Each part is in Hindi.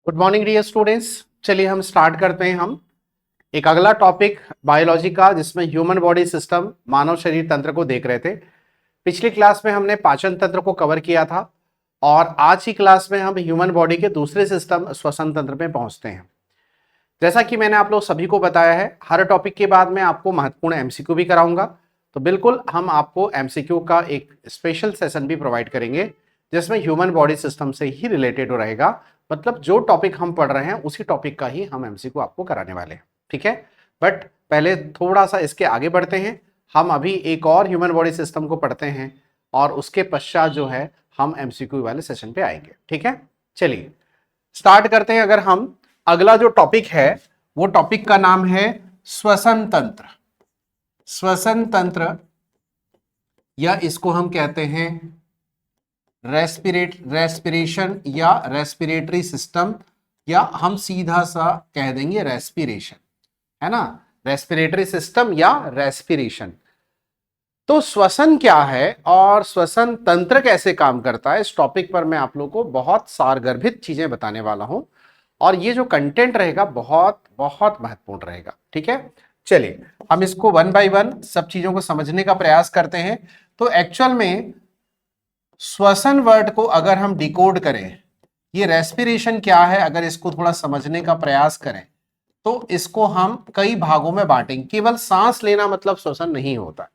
Good morning dear students. चलिए हम स्टार्ट करते हैं। हम एक अगला टॉपिक बायोलॉजी का जिसमें ह्यूमन बॉडी सिस्टम मानव शरीर तंत्र को देख रहे थे। पिछली क्लास में हमने पाचन तंत्र को कवर किया था और आज की क्लास में हम ह्यूमन बॉडी के दूसरे सिस्टम श्वसन तंत्र में पहुंचते हैं। जैसा कि मैंने आप लोग सभी को बताया है, हर टॉपिक के बाद मैं आपको महत्वपूर्ण एमसीक्यू भी कराऊंगा। तो बिल्कुल हम आपको एमसीक्यू का एक स्पेशल सेशन भी प्रोवाइड करेंगे जिसमें ह्यूमन बॉडी सिस्टम से ही रिलेटेड रहेगा। मतलब जो टॉपिक हम पढ़ रहे हैं उसी टॉपिक का ही हम एमसीक्यू आपको कराने वाले हैं, ठीक है। बट पहले थोड़ा सा इसके आगे बढ़ते हैं। हम अभी एक और ह्यूमन बॉडी सिस्टम को पढ़ते हैं और उसके पश्चात जो है हम एमसीक्यू वाले सेशन पे आएंगे, ठीक है। चलिए स्टार्ट करते हैं। अगर हम अगला जो टॉपिक है वो टॉपिक का नाम है श्वसन तंत्र। श्वसन तंत्र या इसको हम कहते हैं रेस्पिरेशन या रेस्पिरेटरी सिस्टम, या हम सीधा सा कह देंगे रेस्पिरेशन, है ना। रेस्पिरेटरी सिस्टम या रेस्पिरेशन। तो श्वसन क्या है और श्वसन तंत्र कैसे काम करता है, इस टॉपिक पर मैं आप लोगों को बहुत सारगर्भित चीजें बताने वाला हूं और ये जो कंटेंट रहेगा बहुत बहुत महत्वपूर्ण रहेगा, ठीक है। चलिए हम इसको वन बाय वन सब चीजों को समझने का प्रयास करते हैं। तो एक्चुअल में श्वसन वर्ड को अगर हम डिकोड करें, ये रेस्पिरेशन क्या है, अगर इसको थोड़ा समझने का प्रयास करें तो इसको हम कई भागों में बांटेंगे। केवल सांस लेना मतलब श्वसन नहीं होता,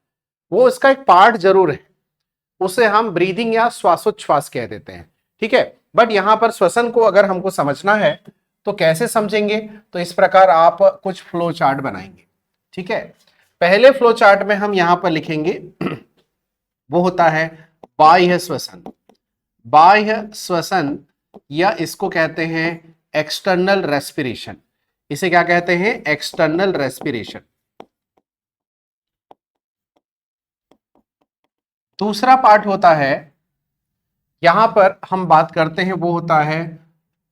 वो इसका एक पार्ट जरूर है, उसे हम ब्रीदिंग या श्वासोच्छ्वास कह देते हैं, ठीक है। बट यहां पर श्वसन को अगर हमको समझना है तो कैसे समझेंगे, तो इस प्रकार आप कुछ फ्लो चार्ट बनाएंगे, ठीक है। पहले फ्लो चार्ट में हम यहां पर लिखेंगे वो होता है बाह्य श्वसन। बाह्य श्वसन या इसको कहते हैं एक्सटर्नल रेस्पिरेशन। इसे क्या कहते हैं, एक्सटर्नल रेस्पिरेशन। दूसरा पार्ट होता है, यहां पर हम बात करते हैं वो होता है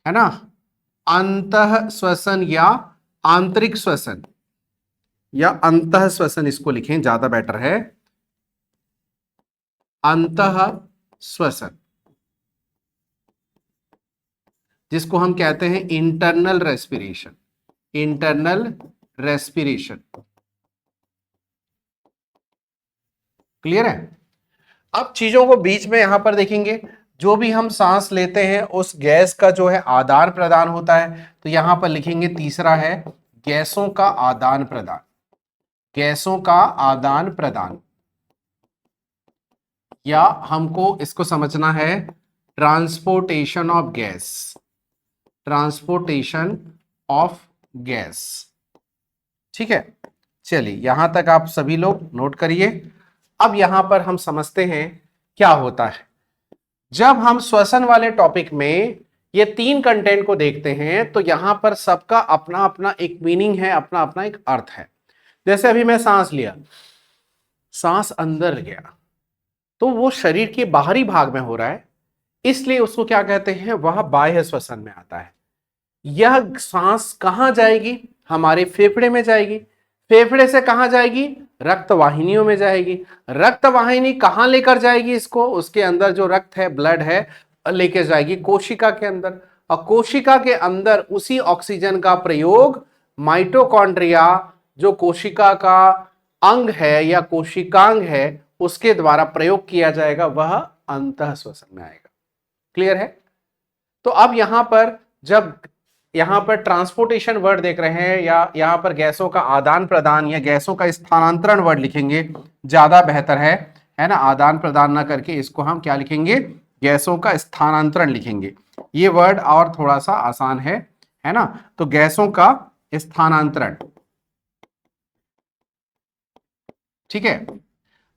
ना, अंतः श्वसन या आंतरिक श्वसन, या अंतः श्वसन इसको लिखें ज्यादा बेटर है, अंतः श्वसन, जिसको हम कहते हैं internal respiration. Internal respiration, clear है। अब चीजों को बीच में यहां पर देखेंगे, जो भी हम सांस लेते हैं उस गैस का जो है आदान प्रदान होता है, तो यहां पर लिखेंगे तीसरा है गैसों का आदान प्रदान। गैसों का आदान प्रदान, या हमको इसको समझना है transportation of gas. Transportation of gas, ठीक है। चलिए यहां तक आप सभी लोग नोट करिए। अब यहां पर हम समझते हैं क्या होता है जब हम श्वसन वाले टॉपिक में ये तीन कंटेंट को देखते हैं, तो यहां पर सबका अपना अपना एक मीनिंग है, अपना अपना एक अर्थ है। जैसे अभी मैं सांस लिया, सांस अंदर गया, तो वो शरीर के बाहरी भाग में हो रहा है, इसलिए उसको क्या कहते हैं, वह बाह्य श्वसन में आता है। यह सांस कहां जाएगी, हमारे फेफड़े में जाएगी, फेफड़े से कहां जाएगी, रक्त वाहिनियों में जाएगी, रक्त वाहिनी कहां लेकर जाएगी इसको, उसके अंदर जो रक्त है, ब्लड है, लेके जाएगी कोशिका के अंदर, और कोशिका के अंदर उसी ऑक्सीजन का प्रयोग माइटोकॉन्ड्रिया, जो कोशिका का अंग है या कोशिकांग है, उसके द्वारा प्रयोग किया जाएगा, वह अंतः श्वसन में आएगा। क्लियर है। तो अब यहां पर जब यहां पर ट्रांसपोर्टेशन वर्ड देख रहे हैं, या यहां पर गैसों का आदान प्रदान या गैसों का स्थानांतरण वर्ड लिखेंगे ज्यादा बेहतर है ना। आदान प्रदान ना करके इसको हम क्या लिखेंगे, गैसों का स्थानांतरण लिखेंगे। ये वर्ड और थोड़ा सा आसान है ना। तो गैसों का स्थानांतरण, ठीक है।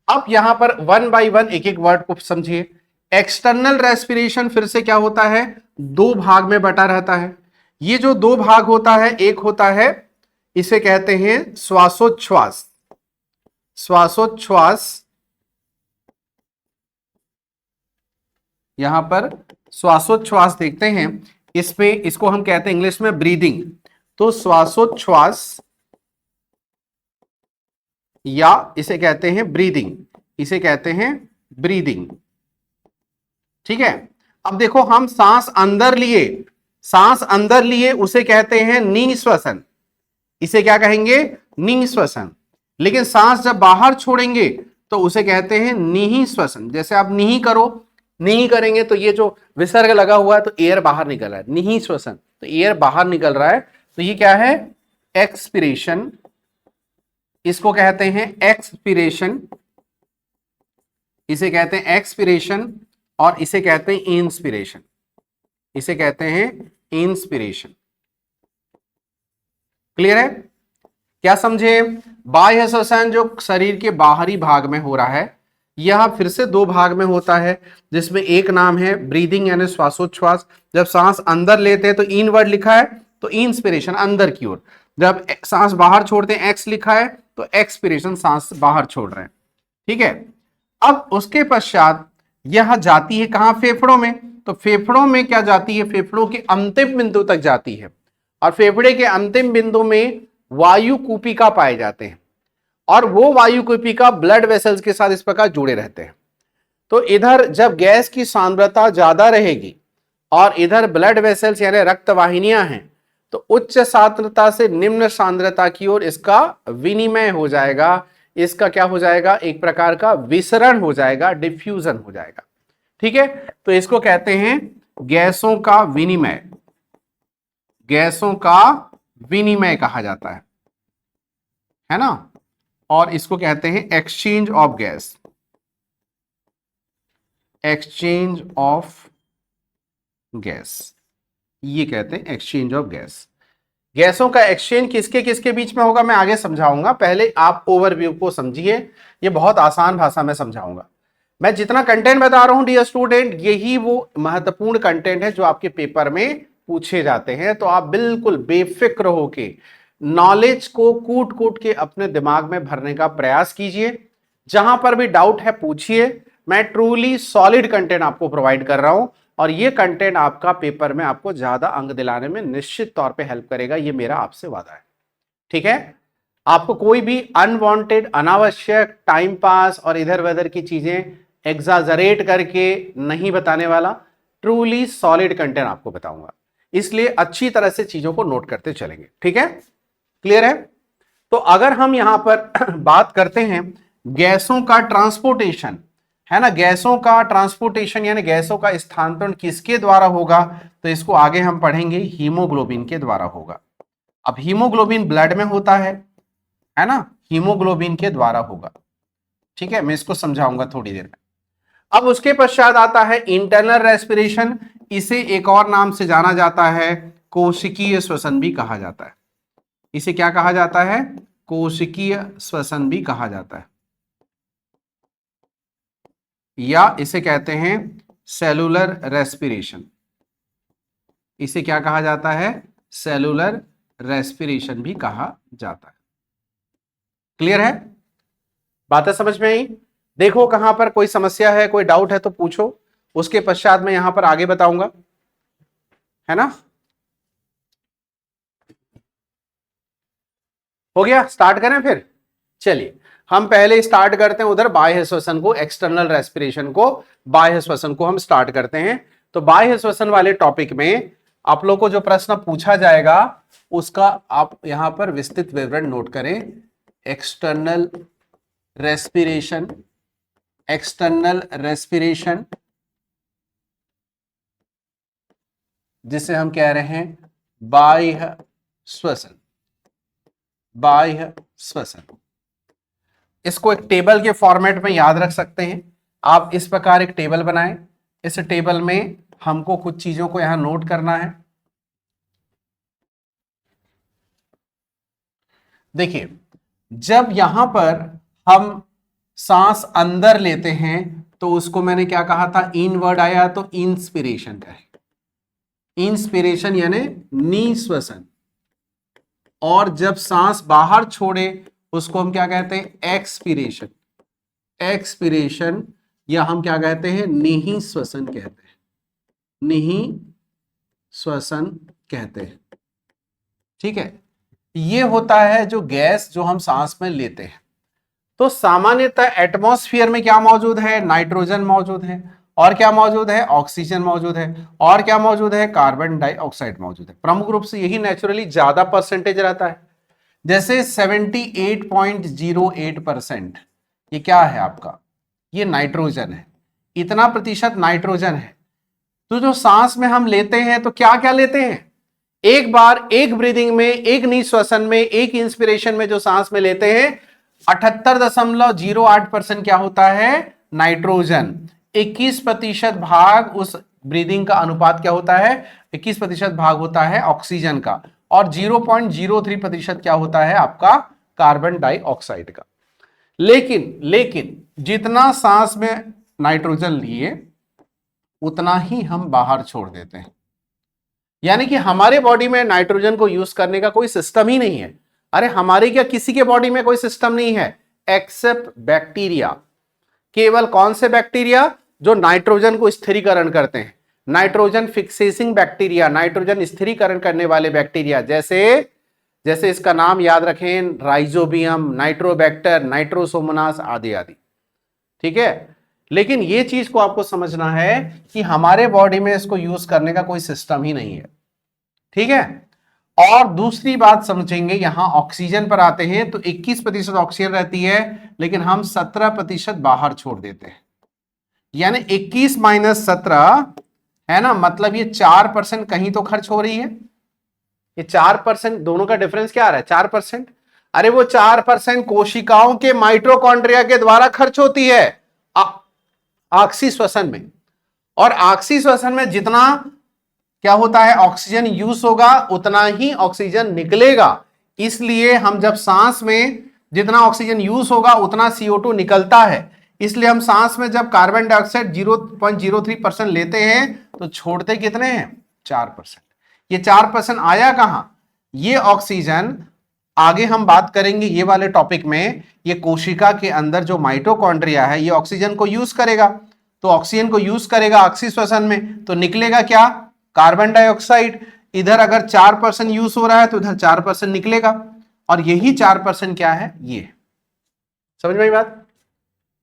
अब यहां पर वन बाय वन एक एक वर्ड को समझिए। एक्सटर्नल रेस्पिरेशन फिर से क्या होता है, दो भाग में बटा रहता है। ये जो दो भाग होता है, एक होता है इसे कहते हैं श्वासोच्छ्वास। श्वासोच्छ्वास, यहां पर श्वासोच्छ्वास देखते हैं, इसमें इसको हम कहते हैं इंग्लिश में ब्रीदिंग। तो श्वासोच्छ्वास या इसे कहते हैं ब्रीदिंग, इसे कहते हैं ब्रीदिंग, ठीक है। अब देखो हम सांस अंदर लिए, सांस अंदर लिए उसे कहते हैं निश्वसन, इसे क्या कहेंगे, निश्वसन। लेकिन सांस जब बाहर छोड़ेंगे तो उसे कहते हैं निःश्वसन। जैसे आप निही करो, निही करेंगे तो ये जो विसर्ग लगा हुआ है तो एयर बाहर निकल रहा है, निःश्वसन, तो एयर बाहर निकल रहा है, तो ये क्या है, एक्सपिरेशन, इसको कहते हैं एक्सपिरेशन, इसे कहते हैं एक्सपिरेशन, और इसे कहते हैं इंस्पिरेशन, इसे कहते हैं इंस्पिरेशन। क्लियर है? क्या समझे? बाह्य श्वसन जो शरीर के बाहरी भाग में हो रहा है, यह फिर से दो भाग में होता है, जिसमें एक नाम है ब्रीदिंग यानी श्वासोच्छ्वास। जब सांस अंदर लेते हैं तो इनवर्ड लिखा है तो इंस्पिरेशन अंदर की ओर, जब सांस बाहर छोड़ते हैं एक्स लिखा है तो एक्सपिरेशन सांस बाहर छोड़ रहे हैं। ठीक है, अब उसके पश्चात यह जाती है कहां, फेफड़ों में। तो फेफड़ों में क्या जाती है, फेफड़ों के अंतिम बिंदु तक जाती है, और फेफड़े के अंतिम बिंदु में वायु कूपिका पाए जाते हैं, और वो वायु कूपिका ब्लड वेसल्स के साथ इस प्रकार जुड़े रहते हैं। तो इधर जब गैस की सांद्रता ज्यादा रहेगी और इधर ब्लड वेसल्स यानी रक्त वाहिनियां हैं, तो उच्च सांद्रता से निम्न सांद्रता की ओर इसका विनिमय हो जाएगा, इसका क्या हो जाएगा, एक प्रकार का विसरण हो जाएगा, डिफ्यूजन हो जाएगा। ठीक है, तो इसको कहते हैं गैसों का विनिमय, गैसों का विनिमय कहा जाता है ना, और इसको कहते हैं exchange of gas, exchange of gas, ये कहते हैं एक्सचेंज ऑफ गैस। गैसों का एक्सचेंज किसके किसके बीच में होगा मैं आगे समझाऊंगा, पहले आप ओवरव्यू को समझिए, ये बहुत आसान भाषा में समझाऊंगा। मैं जितना कंटेंट बता रहा हूं डियर स्टूडेंट, यही वो महत्वपूर्ण कंटेंट है जो आपके पेपर में पूछे जाते हैं। तो आप बिल्कुल बेफिक्र होके नॉलेज को कूट कूट के अपने दिमाग में भरने का प्रयास कीजिए, जहां पर भी डाउट है पूछिए। मैं ट्रूली सॉलिड कंटेंट आपको प्रोवाइड कर रहा हूं, और ये कंटेंट आपका पेपर में आपको ज्यादा अंक दिलाने में निश्चित तौर पे हेल्प करेगा, ये मेरा आपसे वादा है। ठीक है, आपको कोई भी अनवांटेड, अनावश्यक टाइम पास और इधर उधर की चीजें एग्जाजरेट करके नहीं बताने वाला, ट्रूली सॉलिड कंटेंट आपको बताऊंगा, इसलिए अच्छी तरह से चीजों को नोट करते चलेंगे। ठीक है, क्लियर है? तो अगर हम यहां पर बात करते हैं गैसों का ट्रांसपोर्टेशन, है ना, गैसों का ट्रांसपोर्टेशन यानी गैसों का स्थानांतरण किसके द्वारा होगा, तो इसको आगे हम पढ़ेंगे हीमोग्लोबिन के द्वारा होगा। अब हीमोग्लोबिन ब्लड में होता है ना, हीमोग्लोबिन के द्वारा होगा। ठीक है, मैं इसको समझाऊंगा थोड़ी देर में। अब उसके पश्चात आता है इंटरनल रेस्पिरेशन, इसे एक और नाम से जाना जाता है कोशिकीय श्वसन भी कहा जाता है। इसे क्या कहा जाता है, कोशिकीय श्वसन भी कहा जाता है, या इसे कहते हैं सेलुलर रेस्पिरेशन। इसे क्या कहा जाता है, सेलुलर रेस्पिरेशन भी कहा जाता है। क्लियर है? बातें समझ में आई? देखो कहां पर कोई समस्या है, कोई डाउट है तो पूछो, उसके पश्चात मैं यहां पर आगे बताऊंगा, है ना। हो गया, स्टार्ट करें फिर? चलिए हम पहले स्टार्ट करते हैं उधर बाह्य श्वसन को, एक्सटर्नल रेस्पिरेशन को, बाह्य श्वसन को हम स्टार्ट करते हैं। तो बाह्य श्वसन वाले टॉपिक में आप लोग को जो प्रश्न पूछा जाएगा उसका आप यहां पर विस्तृत विवरण नोट करें। एक्सटर्नल रेस्पिरेशन, एक्सटर्नल रेस्पिरेशन जिसे हम कह रहे हैं बाह्य श्वसन, बाह्य श्वसन। इसको एक टेबल के फॉर्मेट में याद रख सकते हैं आप। इस प्रकार एक टेबल बनाएं, इस टेबल में हमको कुछ चीजों को यहां नोट करना है। देखिए, जब यहां पर हम सांस अंदर लेते हैं तो उसको मैंने क्या कहा था, इनवर्ड आया तो इंस्पिरेशन का है, इंस्पिरेशन यानी निश्वसन। और जब सांस बाहर छोड़े उसको हम क्या कहते हैं, एक्सपिरेशन, एक्सपिरेशन, या हम क्या कहते हैं, निःश्वसन कहते हैं, निःश्वसन कहते हैं। ठीक है, ये होता है जो गैस जो हम सांस में लेते हैं। तो सामान्यतः एटमॉस्फेयर में क्या मौजूद है, नाइट्रोजन मौजूद है, और क्या मौजूद है, ऑक्सीजन मौजूद है, और क्या मौजूद है, कार्बन डाइऑक्साइड मौजूद है। प्रमुख रूप से यही नेचुरली ज्यादा परसेंटेज रहता है। जैसे 78.08%, ये क्या है आपका, ये नाइट्रोजन है, इतना प्रतिशत नाइट्रोजन है। तो जो सांस में हम लेते हैं तो क्या क्या लेते हैं, एक बार एक ब्रीदिंग में, एक निश्वसन में, एक इंस्पिरेशन में जो सांस में लेते हैं 78.08% क्या होता है, नाइट्रोजन। 21% भाग उस ब्रीदिंग का अनुपात क्या होता है, 21% भाग होता है ऑक्सीजन का, और 0.03% क्या होता है आपका कार्बन डाइऑक्साइड का। लेकिन जितना सांस में नाइट्रोजन लिए उतना ही हम बाहर छोड़ देते हैं। यानी कि हमारे बॉडी में नाइट्रोजन को यूज करने का कोई सिस्टम ही नहीं है। अरे हमारे क्या, किसी के बॉडी में कोई सिस्टम नहीं है एक्सेप्ट बैक्टीरिया। केवल कौन से बैक्टीरिया, जो नाइट्रोजन को स्थिरीकरण करते हैं, नाइट्रोजन फिक्सेसिंग बैक्टीरिया, नाइट्रोजन स्थिरीकरण करने वाले बैक्टीरिया, जैसे इसका नाम याद रखें, राइजोबियम, नाइट्रोबैक्टर, नाइट्रोसोमोनास आदि आदि। ठीक है, लेकिन ये चीज को आपको समझना है कि हमारे बॉडी में इसको यूज करने का कोई सिस्टम ही नहीं है। ठीक है, और दूसरी बात समझेंगे, यहां ऑक्सीजन पर आते हैं तो 21% ऑक्सीजन रहती है, लेकिन हम 17% बाहर छोड़ देते हैं। यानी 21 माइनस 17 है ना, मतलब ये 4% कहीं तो खर्च हो रही है। ये 4%, दोनों का डिफरेंस क्या आ रहा है, 4%। अरे वो 4% कोशिकाओं के माइटोकॉन्ड्रिया के द्वारा खर्च होती है ऑक्सी श्वसन में। और ऑक्सी श्वसन में जितना क्या होता है, ऑक्सीजन यूज होगा उतना ही ऑक्सीजन निकलेगा। इसलिए हम जब सांस में जितना ऑक्सीजन यूज होगा उतना CO2 निकलता है। इसलिए हम सांस में जब कार्बन डाइऑक्साइड 0.03% लेते हैं तो छोड़ते कितने हैं, 4%। ये 4% आया कहां, ये ऑक्सीजन आगे हम बात करेंगे ये वाले टॉपिक में, ये कोशिका के अंदर जो माइटोकॉन्ड्रिया है ये ऑक्सीजन को यूज करेगा। तो ऑक्सीजन को यूज करेगा ऑक्सी श्वसन में, तो निकलेगा क्या, कार्बन डाइऑक्साइड। इधर अगर 4% यूज हो रहा है तो इधर 4% निकलेगा, और यही 4% क्या है, ये। समझ में आई बात।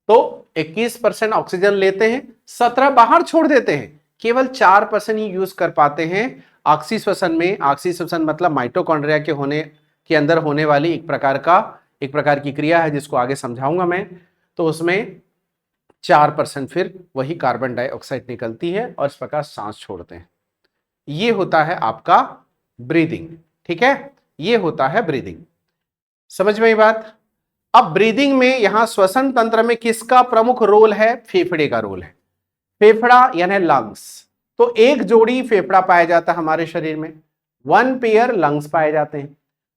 तो 21% ऑक्सीजन लेते हैं, 17 बाहर छोड़ देते हैं, केवल 4% ही यूज कर पाते हैं ऑक्सी श्वसन में। ऑक्सी श्वसन मतलब माइटोकॉन्ड्रिया के अंदर होने वाली एक प्रकार की क्रिया है जिसको आगे समझाऊंगा मैं। तो उसमें 4% फिर वही कार्बन डाइऑक्साइड निकलती है और इस प्रकार सांस छोड़ते हैं। ये होता है आपका ब्रीदिंग। ठीक है, ये होता है ब्रीदिंग। समझ में ये बात। अब ब्रीदिंग में यहां श्वसन तंत्र में किसका प्रमुख रोल है, फेफड़े का रोल है। फेफड़ा यानी लंग्स। तो एक जोड़ी फेफड़ा पाया जाता है हमारे शरीर में, 1 पेयर लंग्स पाए जाते हैं।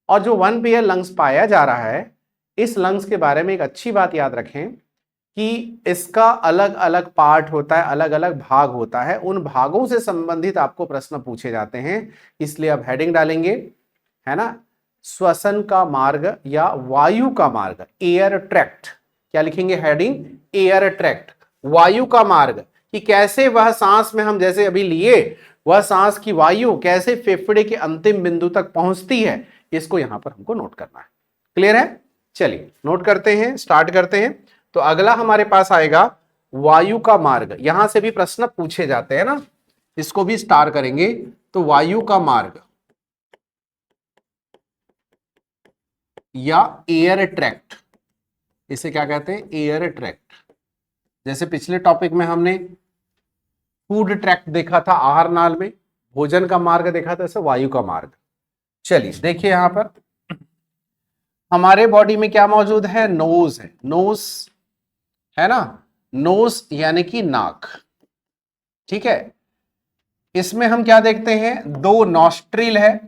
और जो 1 पेयर लंग्स पाया जा रहा है, इस लंग्स के बारे में एक अच्छी बात याद रखें कि इसका अलग अलग पार्ट होता है, अलग अलग भाग होता है। उन भागों से संबंधित आपको प्रश्न पूछे जाते हैं, इसलिए अब हेडिंग डालेंगे, है ना, श्वसन का मार्ग या वायु का मार्ग, एयर ट्रैक्ट। क्या लिखेंगे हेडिंग, एयर ट्रैक्ट, वायु का मार्ग, कि कैसे वह सांस में हम जैसे अभी लिए, वह सांस की वायु कैसे फेफड़े के अंतिम बिंदु तक पहुंचती है, इसको यहां पर हमको नोट करना है। क्लियर है, चलिए नोट करते हैं, स्टार्ट करते हैं। तो अगला हमारे पास आएगा वायु का मार्ग। यहां से भी प्रश्न पूछे जाते हैं ना, इसको भी स्टार करेंगे। तो वायु का मार्ग या एयर ट्रैक्ट, इसे क्या कहते हैं, एयर ट्रैक्ट। जैसे पिछले टॉपिक में हमने फूड ट्रैक्ट देखा था, आहार नाल में भोजन का मार्ग देखा था, ऐसे वायु का मार्ग। चलिए देखिए यहां पर हमारे बॉडी में क्या मौजूद है, नोज है, नोज है ना, नोज यानी कि नाक। ठीक है, इसमें हम क्या देखते हैं, 2 नॉस्ट्रिल है,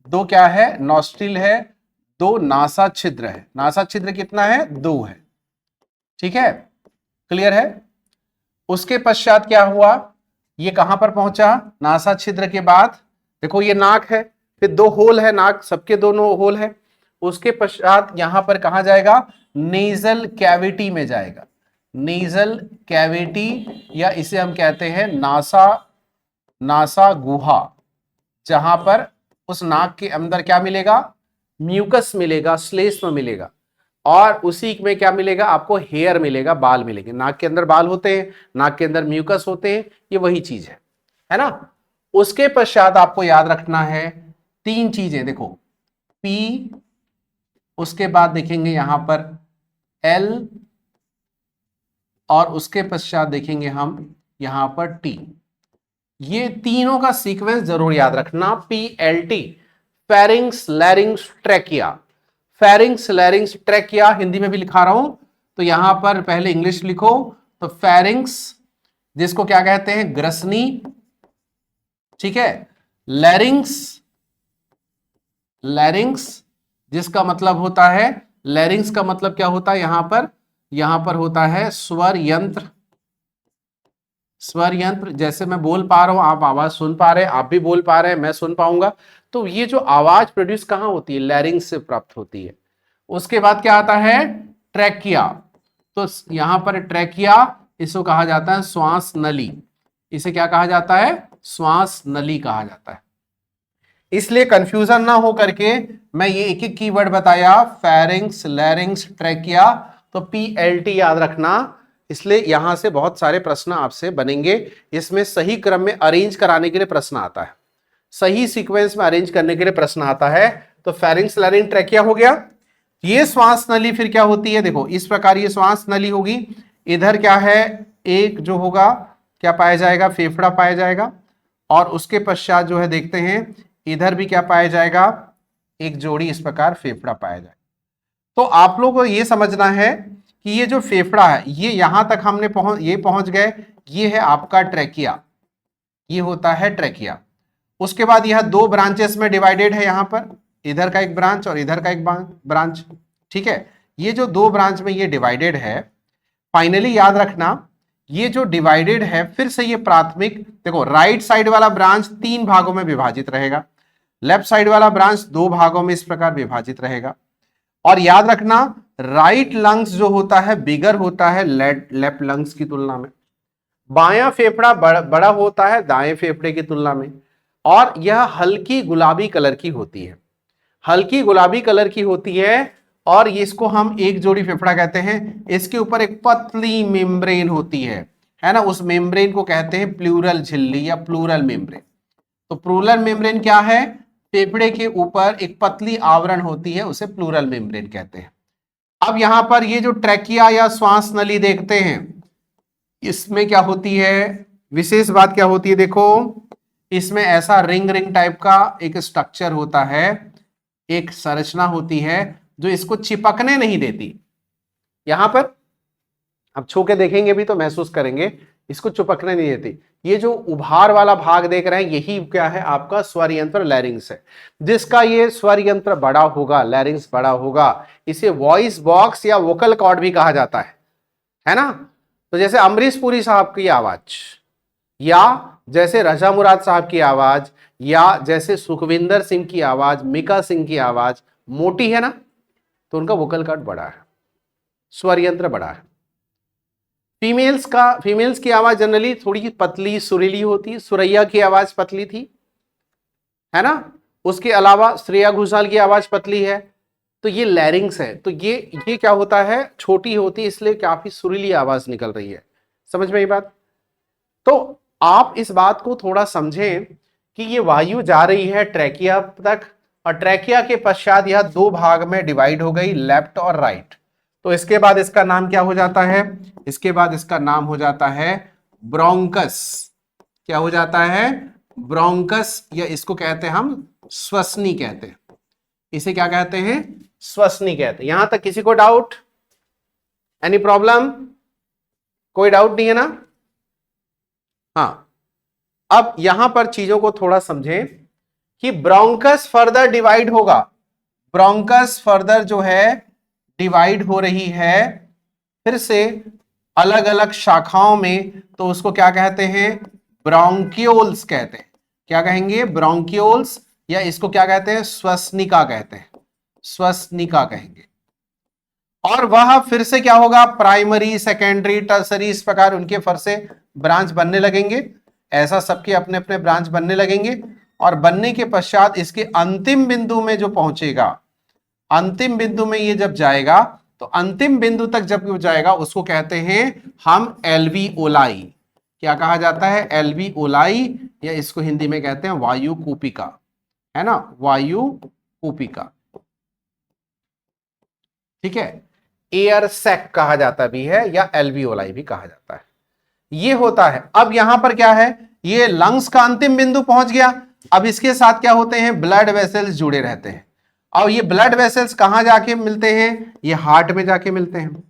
2 क्या है, नॉस्ट्रिल है, 2 नासा छिद्र है। नासा छिद्र कितना है, 2 है। ठीक है, क्लियर है। उसके पश्चात क्या हुआ, ये कहां पर पहुंचा, नासा छिद्र के बाद देखो ये नाक है, फिर 2 होल है, नाक सबके दोनों होल है। उसके पश्चात यहां पर कहां जाएगा, नेजल कैविटी में जाएगा, नेजल कैविटी, या इसे हम कहते हैं नासा गुहा, जहां पर उस नाक के अंदर क्या मिलेगा, म्यूकस मिलेगा, श्लेष्म मिलेगा। और उसी में क्या मिलेगा आपको, हेयर मिलेगा, बाल मिलेंगे। नाक के अंदर बाल होते हैं, नाक के अंदर म्यूकस होते हैं, ये वही चीज है ना। उसके पश्चात आपको याद रखना है तीन चीजें, देखो पी, उसके बाद देखेंगे यहां पर एल, और उसके पश्चात देखेंगे हम यहां पर टी। ये तीनों का सीक्वेंस जरूर याद रखना, PLT, pharynx लैरिंग्स trachea. Pharynx लैरिंग्स trachea Hindi में भी लिखा रहा हूं, तो यहां पर पहले इंग्लिश लिखो, तो फेरिंग्स जिसको क्या कहते हैं, ग्रसनी, ठीक है। लैरिंग्स, लैरिंग्स जिसका मतलब होता है, लैरिंग्स का मतलब क्या होता है यहां पर होता है स्वर यंत्र। स्वर यंत्र, जैसे मैं बोल पा रहा हूं, आप आवाज सुन पा रहे हैं, आप भी बोल पा रहे हैं, मैं सुन पाऊंगा, तो ये जो आवाज प्रोड्यूस कहां होती है, लैरिंग्स से प्राप्त होती है। उसके बाद क्या आता है, ट्रैकिया। तो यहां पर ट्रैकिया, इसको कहा जाता है श्वास नली। इसे क्या कहा जाता है, श्वास नली कहा जाता है। इसलिए कंफ्यूजन ना हो करके मैं ये एक एक कीवर्ड बताया, फेरिंग्स लैरिंग्स ट्रैकिया, तो PLT याद रखना। इसलिए यहां से बहुत सारे प्रश्न आपसे बनेंगे, इसमें सही क्रम में अरेंज कराने के लिए प्रश्न आता है, सही सीक्वेंस में अरेंज करने के लिए प्रश्न आता है। तो फेरिंग्स लैरिंग ट्रैकिया हो गया। ये श्वास नली फिर क्या होती है, देखो इस प्रकार ये श्वास नली होगी। इधर क्या है, एक जो होगा क्या पाया जाएगा, फेफड़ा पाया जाएगा, और उसके पश्चात जो है देखते हैं इधर भी क्या पाया जाएगा, एक जोड़ी इस प्रकार फेफड़ा पाया जाएगा। तो आप लोगों को ये समझना है कि ये जो फेफड़ा है, ये यहां तक हमने पहुंच गए, ये है आपका ट्रैकिया, ये होता है ट्रैकिया। उसके बाद यह दो ब्रांचेस में डिवाइडेड है, यहां पर इधर का एक ब्रांच और इधर का एक ब्रांच, ठीक है। ये जो दो ब्रांच में ये डिवाइडेड है, फाइनली याद रखना ये जो डिवाइडेड है, फिर से ये प्राथमिक, देखो राइट साइड वाला ब्रांच तीन भागों में विभाजित रहेगा, लेफ्ट साइड वाला ब्रांच दो भागों में इस प्रकार विभाजित रहेगा। और याद रखना राइट लंग्स जो होता है बिगर होता है लेफ्ट लंग्स की तुलना में, बायां फेफड़ा बड़ा होता है दाएं फेफड़े की तुलना में, और यह हल्की गुलाबी कलर की होती है, हल्की गुलाबी कलर की होती है। और इसको हम एक जोड़ी फेफड़ा कहते हैं, इसके ऊपर एक पतली मेम्ब्रेन होती है ना, उस मेम्ब्रेन को कहते हैं प्लूरल झिल्ली या प्लूरल मेम्ब्रेन। तो प्लूरल मेम्ब्रेन क्या है, फेफड़े के ऊपर एक पतली आवरण होती है, उसे प्लूरल मेम्ब्रेन कहते हैं। अब यहां पर ये जो ट्रैकिया या श्वास नली देखते हैं, इसमें क्या होती है, विशेष बात क्या होती है, देखो इसमें ऐसा रिंग रिंग टाइप का एक स्ट्रक्चर होता है, एक संरचना होती है जो इसको चिपकने नहीं देती। यहां पर अब छू के देखेंगे भी तो महसूस करेंगे, इसको चिपकने नहीं देती। ये जो उभार वाला भाग देख रहे हैं, यही क्या है आपका स्वर यंत्र लैरिंग्स है। जिसका ये स्वर यंत्र बड़ा होगा, लैरिंग्स बड़ा होगा, इसे वॉइस बॉक्स या वोकल कॉर्ड भी कहा जाता है ना। तो जैसे अमरीश पुरी साहब की आवाज, या जैसे रजा मुराद साहब की आवाज, या जैसे सुखविंदर सिंह की आवाज, मिका सिंह की आवाज मोटी है ना, तो उनका वोकल कॉर्ड बड़ा है, स्वर यंत्र बड़ा है। फीमेल्स की आवाज जनरली थोड़ी पतली सुरीली होती है, सुरैया की आवाज पतली थी, है ना। उसके अलावा श्रेया घोषाल की आवाज पतली है। तो ये लैरिंग्स है, तो ये क्या होता है, छोटी होती है, इसलिए काफी सुरीली आवाज निकल रही है। समझ में ये बात। तो आप इस बात को थोड़ा समझें कि ये वायु जा रही है ट्रैकिया तक, और ट्रैकिया के पश्चात यह दो भाग में डिवाइड हो गई, लेफ्ट और राइट। तो इसके बाद इसका नाम क्या हो जाता है, इसके बाद इसका नाम हो जाता है ब्रोंकस। क्या हो जाता है, ब्रोंकस, या इसको कहते हैं हम श्वसनी कहते हैं, इसे क्या कहते हैं, श्वसनी कहते हैं। यहां तक किसी को डाउट, एनी प्रॉब्लम, कोई डाउट नहीं है ना। हाँ, अब यहां पर चीजों को थोड़ा समझें कि ब्रोंकस फर्दर डिवाइड होगा, ब्रोंकस फर्दर जो है डिवाइड हो रही है फिर से अलग अलग शाखाओं में, तो उसको क्या कहते हैं, ब्रोंक्यूल्स कहते हैं। क्या कहेंगे, ब्रोंक्यूल्स, या इसको क्या कहते हैं, श्वसनिका कहते हैं, श्वसनिका कहेंगे। और वह फिर से क्या होगा, प्राइमरी सेकेंडरी टर्सरी, इस प्रकार उनके फिर से ब्रांच बनने लगेंगे, ऐसा सबके अपने अपने ब्रांच बनने लगेंगे। और बनने के पश्चात इसके अंतिम बिंदु में जो पहुंचेगा, अंतिम बिंदु में ये जब जाएगा तो अंतिम बिंदु तक जब वो जाएगा उसको कहते हैं हम एल्वियोलाई। क्या कहा जाता है? एल्वियोलाई, या इसको हिंदी में कहते हैं वायु कूपिका, है ना, वायु कूपिका। ठीक है, एयर सैक कहा जाता भी है या एल्वियोलाई भी कहा जाता है। ये होता है। अब यहां पर क्या है, ये लंग्स का अंतिम बिंदु पहुंच गया। अब इसके साथ क्या होते हैं? ब्लड वेसल्स जुड़े रहते हैं। और ये ब्लड वेसल्स कहां जाके मिलते हैं? ये हार्ट में जाके मिलते हैं।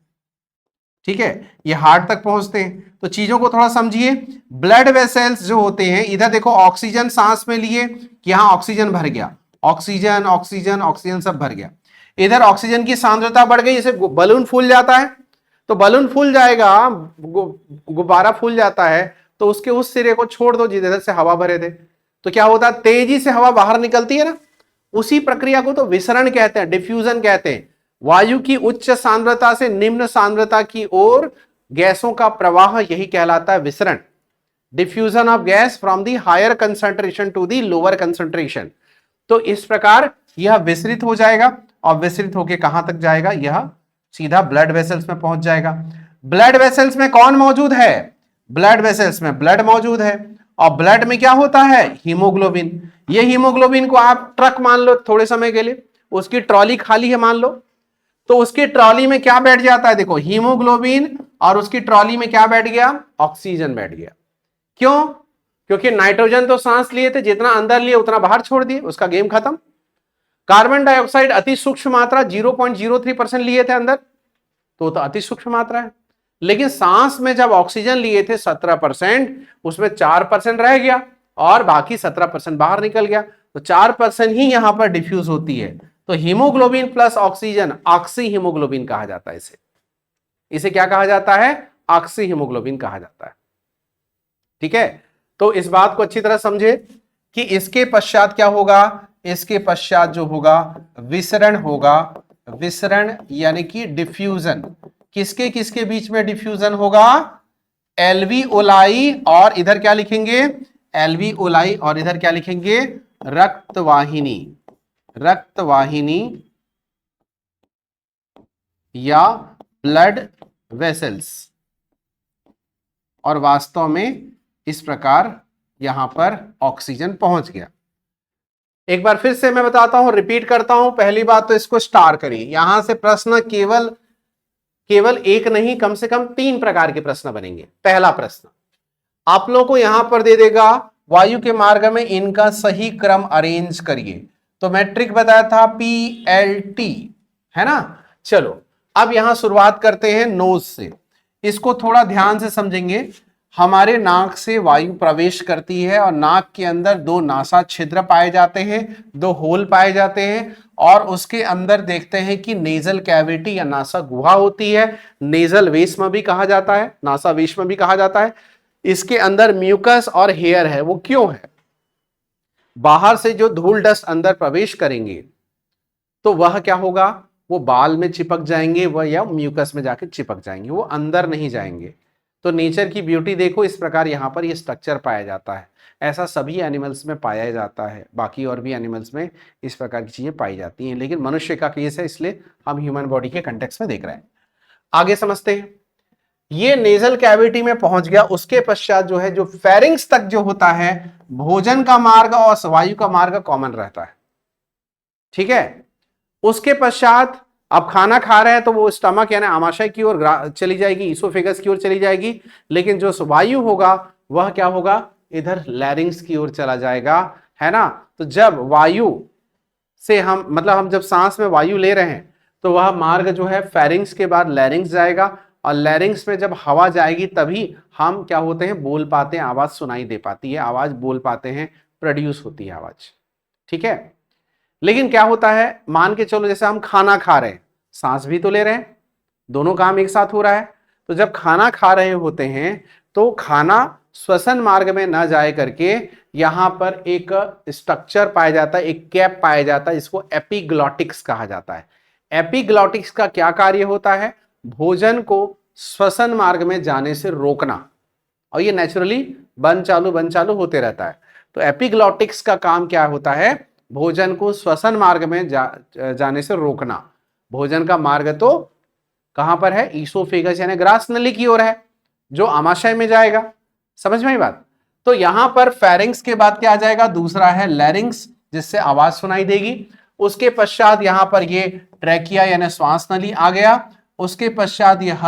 ठीक है, ये हार्ट तक पहुंचते हैं। तो चीजों को थोड़ा समझिए। ब्लड वेसल्स जो होते हैं, इधर देखो ऑक्सीजन सांस में लिए कि यहां ऑक्सीजन भर गया, ऑक्सीजन ऑक्सीजन ऑक्सीजन सब भर गया। इधर ऑक्सीजन की सांद्रता बढ़ गई, जैसे बलून फूल जाता है, तो बलून फूल जाएगा, गुब्बारा फूल जाता है, तो उसके उस सिरे को छोड़ दो जिधर से हवा भरे थे, तो क्या होता है? तेजी से हवा बाहर निकलती है ना। उसी प्रक्रिया को तो विसरण कहते हैं, डिफ्यूजन कहते हैं। वायु की उच्च सांद्रता से निम्न सांद्रता की ओर गैसों का प्रवाह, यही कहलाता है विसरण। Diffusion of gas from the higher concentration to the lower concentration. तो इस प्रकार यह विसरित हो जाएगा, और विसरित होकर कहां तक जाएगा? यह सीधा ब्लड वेसल्स में पहुंच जाएगा। ब्लड वेसल्स में कौन मौजूद है? ब्लड वेसल्स में ब्लड मौजूद है, और ब्लड में क्या होता है? हीमोग्लोबिन। ये हीमोग्लोबिन को आप ट्रक मान लो थोड़े समय के लिए, उसकी ट्रॉली खाली है मान लो, तो उसकी ट्रॉली में क्या बैठ जाता है? देखो, हीमोग्लोबिन, और उसकी ट्रॉली में क्या बैठ गया? ऑक्सीजन बैठ गया। क्यों? क्योंकि नाइट्रोजन तो सांस लिए थे, जितना अंदर लिए उतना बाहर छोड़ दिए, उसका गेम खत्म। कार्बन डाइऑक्साइड अति सूक्ष्म मात्रा 0.03% लिए थे अंदर, तो अति सूक्ष्म मात्रा है। लेकिन सांस में जब ऑक्सीजन लिए थे 17%, उसमें 4% रह गया और बाकी 17% बाहर निकल गया, तो 4% ही यहां पर डिफ्यूज होती है। तो haemoglobin plus oxygen oxy haemoglobin कहा जाता है। इसे क्या कहा जाता है? ऑक्सी हीमोग्लोबिन कहा जाता है। ठीक है, तो इस बात को अच्छी तरह समझे कि इसके पश्चात क्या होगा? इसके पश्चात जो होगा विसरण होगा। विसरण यानी कि डिफ्यूजन। किसके किसके बीच में डिफ्यूजन होगा? एल्वियोलाई, और इधर क्या लिखेंगे? एल्वियोलाई, और इधर क्या लिखेंगे? रक्तवाहिनी। रक्तवाहिनी या ब्लड वेसल्स। और वास्तव में इस प्रकार यहां पर ऑक्सीजन पहुंच गया। एक बार फिर से मैं बताता हूं, रिपीट करता हूं। पहली बात तो इसको स्टार करिए। यहां से प्रश्न केवल एक नहीं, कम से कम 3 प्रकार के प्रश्न बनेंगे। पहला प्रश्न आप लोगों को यहां पर दे देगा, वायु के मार्ग में इनका सही क्रम अरेंज करिए। तो मैं ट्रिक बताया था, PLT, है ना। चलो अब यहां शुरुआत करते हैं नोज से। इसको थोड़ा ध्यान से समझेंगे। हमारे नाक से वायु प्रवेश करती है, और नाक के अंदर 2 नासा छिद्र पाए जाते हैं, 2 होल पाए जाते हैं, और उसके अंदर देखते हैं कि नेजल कैविटी या नासा गुहा होती है। नेजल वेश्म भी कहा जाता है, नासा वेश्म भी कहा जाता है। इसके अंदर म्यूकस और हेयर है। वो क्यों है? बाहर से जो धूल डस्ट अंदर प्रवेश करेंगे तो वह क्या होगा? वो बाल में चिपक जाएंगे, वह या म्यूकस में जाके चिपक जाएंगे, वो अंदर नहीं जाएंगे। तो नेचर की ब्यूटी देखो, इस प्रकार यहां पर ये स्ट्रक्चर पाया जाता है। ऐसा सभी एनिमल्स में पाया जाता है, बाकी और भी एनिमल्स में इस प्रकार की चीजें पाई जाती हैं, लेकिन मनुष्य का केस है, इसलिए हम ह्यूमन बॉडी के कंटेक्स्ट में देख रहे हैं। आगे समझते हैं। ये नेजल कैविटी में पहुंच गया। उसके पश्चात जो है, जो फेरिंग्स तक जो होता है, भोजन का मार्ग और वायु का मार्ग कॉमन रहता है। ठीक है, उसके पश्चात आप खाना खा रहे हैं तो वो स्टमक यानी आमाशय की ओर चली जाएगी, इसोफेगस की ओर चली जाएगी। लेकिन जो वायु होगा वह क्या होगा? इधर लैरिंग्स की ओर चला जाएगा, है ना। तो जब वायु से हम जब सांस में वायु ले रहे हैं तो वह मार्ग जो है फेरिंग्स के बाद लैरिंग्स जाएगा, और लैरिंग्स में जब हवा जाएगी तभी हम क्या होते हैं? बोल पाते हैं, आवाज सुनाई दे पाती है, आवाज बोल पाते हैं, प्रोड्यूस होती है आवाज। ठीक है, लेकिन क्या होता है, मान के चलो जैसे हम खाना खा रहे हैं, सांस भी तो ले रहे हैं, दोनों काम एक साथ हो रहा है। तो जब खाना खा रहे होते हैं तो खाना श्वसन मार्ग में ना जाए करके यहां पर एक स्ट्रक्चर पाया जाता है, एक कैप पाया जाता है, इसको एपिग्लॉटिक्स कहा जाता है। एपिग्लॉटिक्स का क्या कार्य होता है? भोजन को श्वसन मार्ग में जाने से रोकना, और ये नेचुरली बंद चालू होते रहता है। तो एपिग्लॉटिक्स का काम क्या होता है? भोजन को श्वसन मार्ग में जाने से रोकना। भोजन का मार्ग तो कहां पर है, ईसोफेगस यानी ग्रास नली की ओर है, जो आमाशय में जाएगा। समझ में आई बात। तो यहां पर फेरिंग्स के बाद क्या आ जाएगा, दूसरा है लैरिंग्स, जिससे आवाज सुनाई देगी। उसके पश्चात यहां पर ये ट्रैकिया यानी श्वास नली आ गया। उसके पश्चात यह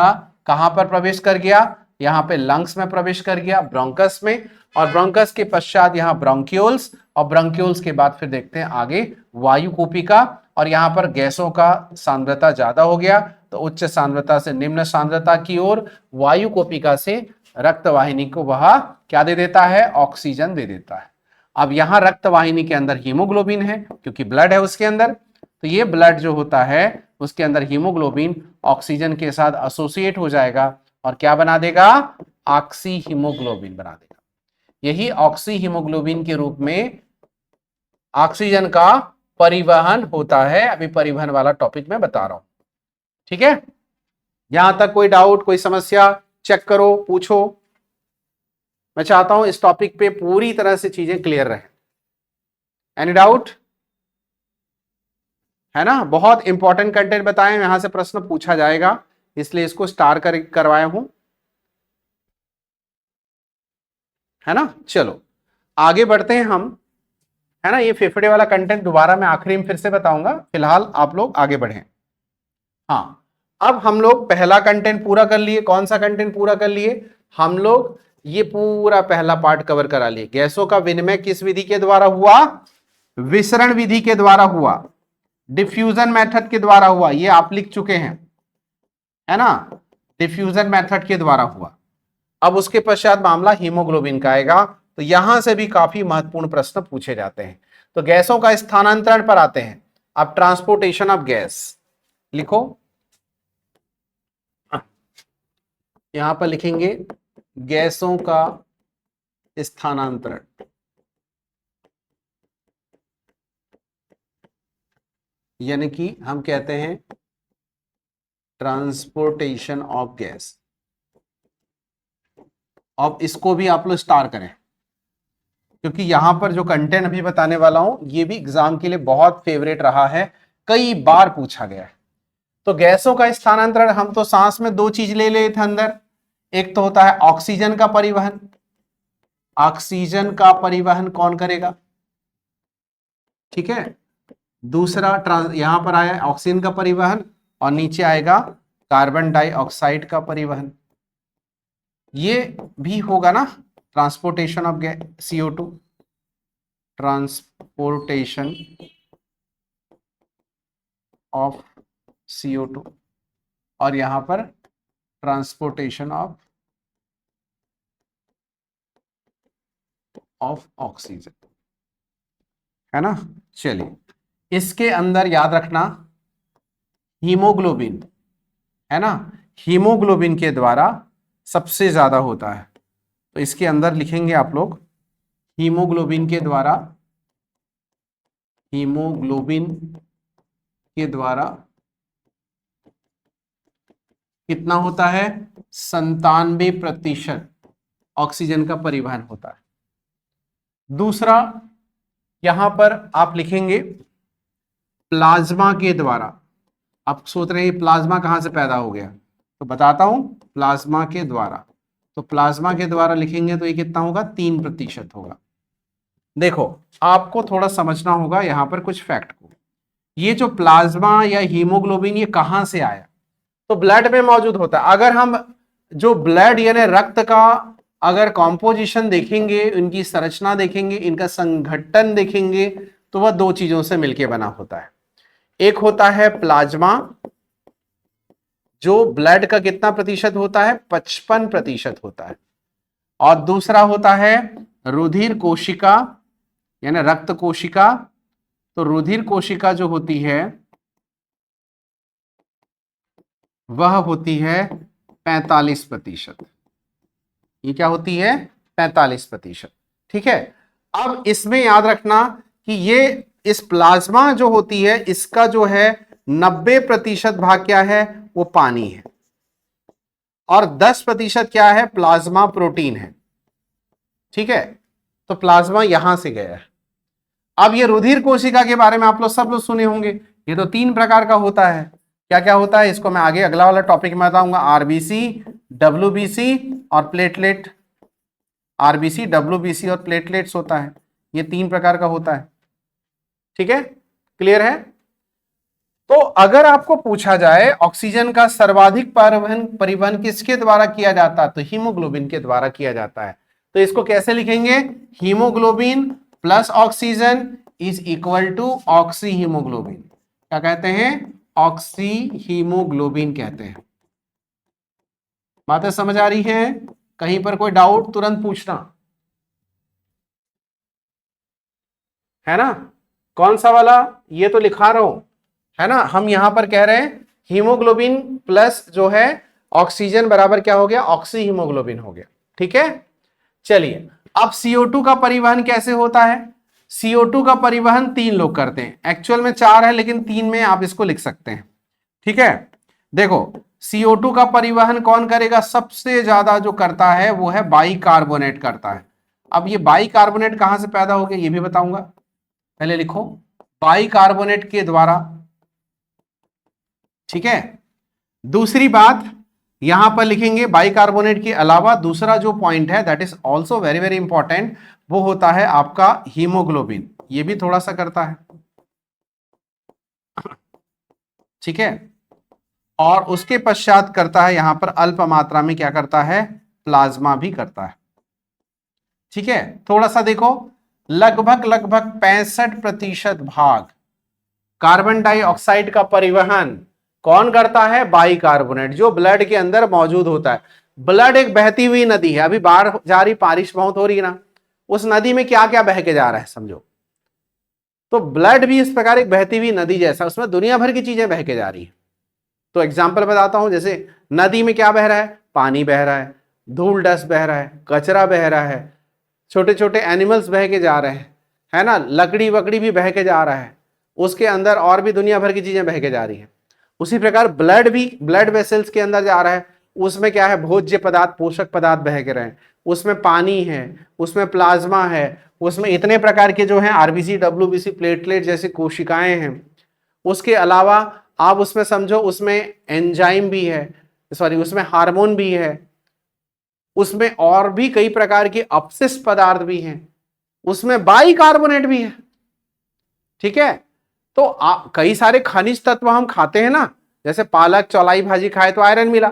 कहां पर प्रवेश कर गया, यहां पे लंग्स में प्रवेश कर गया, ब्रोंकस में। और ब्रोंकस के पश्चात यहां ब्रोंक्यूल्स, और ब्रोंक्यूल्स के बाद फिर देखते हैं आगे वायु कूपिका। और यहां पर गैसों का सांद्रता ज्यादा हो गया, तो उच्च सांद्रता से निम्न सांद्रता की ओर वायु कूपिका से रक्तवाहिनी को वह क्या दे देता है, ऑक्सीजन दे देता है। अब यहां रक्तवाहिनी के अंदर हीमोग्लोबिन है, क्योंकि ब्लड है उसके अंदर, तो ये ब्लड जो होता है उसके अंदर हीमोग्लोबिन ऑक्सीजन के साथ एसोसिएट हो जाएगा और क्या बना देगा, ऑक्सी हीमोग्लोबिन बना देगा। यही ऑक्सी हीमोग्लोबिन के रूप में ऑक्सीजन का परिवहन होता है। अभी परिवहन वाला टॉपिक मैं बता रहा हूं, ठीक है। यहां तक कोई डाउट, कोई समस्या, चेक करो, पूछो। मैं चाहता हूं इस टॉपिक पे पूरी तरह से चीजें क्लियर रहे। एनी डाउट है ना। बहुत इंपॉर्टेंट कंटेंट बताएं, यहां से प्रश्न पूछा जाएगा, इसलिए इसको स्टार करवाया हूं, है ना। चलो आगे बढ़ते हैं हम, है ना। ये फेफड़े वाला कंटेंट दोबारा मैं आखिरी में फिर से बताऊंगा, फिलहाल आप लोग आगे बढ़ें। हाँ, अब हम लोग पहला कंटेंट पूरा कर लिए। कौन सा कंटेंट पूरा कर लिए हम लोग, ये पूरा पहला पार्ट कवर करा लिए। गैसों का विनिमय किस विधि के द्वारा हुआ, विसरण विधि के द्वारा हुआ, डिफ्यूजन मेथड के द्वारा हुआ, ये आप लिख चुके हैं, है ना। डिफ्यूजन मेथड के द्वारा हुआ। अब उसके पश्चात मामला हीमोग्लोबिन का आएगा, तो यहां से भी काफी महत्वपूर्ण प्रश्न पूछे जाते हैं। तो गैसों का स्थानांतरण पर आते हैं। अब ट्रांसपोर्टेशन ऑफ गैस लिखो, यहां पर लिखेंगे गैसों का स्थानांतरण, यानी कि हम कहते हैं ट्रांसपोर्टेशन ऑफ गैस। अब इसको भी आप लोग स्टार करें, क्योंकि यहां पर जो कंटेंट अभी बताने वाला हूं ये भी एग्जाम के लिए बहुत फेवरेट रहा है, कई बार पूछा गया है। तो गैसों का स्थानांतरण, हम तो सांस में दो चीज ले लेते थे अंदर, एक तो होता है ऑक्सीजन का परिवहन। ऑक्सीजन का परिवहन कौन करेगा, ठीक है। दूसरा यहां पर आया ऑक्सीजन का परिवहन, और नीचे आएगा कार्बन डाइऑक्साइड का परिवहन। ये भी होगा ना, transportation of CO2, transportation of CO2, और यहां पर ट्रांसपोर्टेशन ऑफ ऑक्सीजन, है ना। चलिए, इसके अंदर याद रखना हीमोग्लोबिन, है ना, हीमोग्लोबिन के द्वारा सबसे ज्यादा होता है। तो इसके अंदर लिखेंगे आप लोग हीमोग्लोबिन के द्वारा, हीमोग्लोबिन के द्वारा कितना होता है, 97% ऑक्सीजन का परिवहन होता है। दूसरा यहां पर आप लिखेंगे प्लाज्मा के द्वारा। आप सोच रहे हैं प्लाज्मा कहां से पैदा हो गया, तो बताता हूं, प्लाज्मा के द्वारा। तो प्लाज्मा के द्वारा लिखेंगे तो ये कितना होगा, 3% होगा। देखो आपको थोड़ा समझना होगा यहां पर कुछ फैक्ट को। ये जो प्लाज्मा या हीमोग्लोबिन ये कहां से आया, तो ब्लड में मौजूद होता है। अगर हम जो ब्लड यानी रक्त का अगर कॉम्पोजिशन देखेंगे, इनकी संरचना देखेंगे, इनका संघटन देखेंगे, तो वह दो चीजों से मिलकर बना होता है। एक होता है प्लाज्मा, जो ब्लड का कितना प्रतिशत होता है, 55% होता है। और दूसरा होता है रुधिर कोशिका यानी रक्त कोशिका। तो रुधिर कोशिका जो होती है वह होती है 45%। ये क्या होती है, 45%, ठीक है। अब इसमें याद रखना कि ये इस प्लाज्मा जो होती है इसका जो है 90% भाग क्या है, वो पानी है, और 10% क्या है, प्लाज्मा प्रोटीन है, ठीक है। तो प्लाज्मा यहां से गया है। अब ये रुधिर कोशिका के बारे में आप लोग सब लोग सुने होंगे, ये तो 3 प्रकार का होता है, क्या क्या होता है इसको मैं आगे अगला वाला टॉपिक में बताऊंगा। आरबीसी, डब्ल्यूबीसी और प्लेटलेट। आरबीसी, डब्ल्यूबीसी और प्लेटलेट्स होता है, ये 3 प्रकार का होता है। ठीक है, क्लियर है। तो अगर आपको पूछा जाए ऑक्सीजन का सर्वाधिक परिवहन किसके द्वारा किया जाता है, तो हीमोग्लोबिन के द्वारा किया जाता है। तो इसको कैसे लिखेंगे, haemoglobin plus oxygen is equal to oxyhaemoglobin. क्या कहते हैं, ऑक्सी हीमोग्लोबिन कहते हैं। बातें समझ आ रही है, कहीं पर कोई डाउट तुरंत पूछना, है ना। कौन सा वाला, ये तो लिखा रहा हूं, है ना। हम यहां पर कह रहे हैं हीमोग्लोबिन प्लस जो है ऑक्सीजन बराबर क्या हो गया, ऑक्सी हीमोग्लोबिन हो गया। ठीक है, चलिए अब CO2 का परिवहन कैसे होता है। CO2 का परिवहन 3 लोग करते हैं, एक्चुअल में 4 है लेकिन 3 में आप इसको लिख सकते हैं। ठीक है, देखो CO2 का परिवहन कौन करेगा, सबसे ज्यादा जो करता है वो है बाइकार्बोनेट करता है। अब ये बाइकार्बोनेट कहां से पैदा हो गया ये भी बताऊंगा, पहले लिखो बाइकार्बोनेट के द्वारा। ठीक है, दूसरी बात यहां पर लिखेंगे बाइकार्बोनेट के अलावा दूसरा जो पॉइंट है that is also very very important, वो होता है आपका हीमोग्लोबिन, ये भी थोड़ा सा करता है। ठीक है, और उसके पश्चात करता है यहां पर अल्प मात्रा में क्या करता है, प्लाज्मा भी करता है। ठीक है, थोड़ा सा देखो, लगभग 65% भाग कार्बन डाइऑक्साइड का परिवहन कौन करता है, बाइकार्बोनेट, जो ब्लड के अंदर मौजूद होता है। ब्लड एक बहती हुई नदी है, अभी बाढ़ जा रही, बारिश बहुत हो रही है ना, उस नदी में क्या क्या बह के जा रहा है समझो। तो ब्लड भी इस प्रकार एक बहती हुई नदी जैसा, उसमें दुनिया भर की चीजें बह के जा रही है। तो एग्जाम्पल बताता हूं, जैसे नदी में क्या बह रहा है, पानी बह रहा है, धूल डस्ट बह रहा है, कचरा बह रहा है, छोटे छोटे एनिमल्स बह के जा रहे हैं, है ना, लकड़ी वकड़ी भी बह के जा रहा है, उसके अंदर और भी दुनिया भर की चीजें बह के जा रही है। उसी प्रकार ब्लड भी ब्लड वेसल्स के अंदर जा रहा है, उसमें क्या है, भोज्य पदार्थ, पोषक पदार्थ बह के रहे हैं, उसमें पानी है, उसमें प्लाज्मा है, उसमें इतने प्रकार के जो है आरबीसी, डब्ल्यूबीसी, प्लेटलेट जैसी कोशिकाएं हैं। उसके अलावा आप उसमें समझो उसमें एंजाइम भी है, सॉरी उसमें हार्मोन भी है, उसमें और भी कई प्रकार के अपशिष्ट पदार्थ भी हैं, उसमें बाइकार्बोनेट भी है। ठीक है, तो कई सारे खनिज तत्व हम खाते हैं ना, जैसे पालक चौलाई भाजी खाए तो आयरन मिला,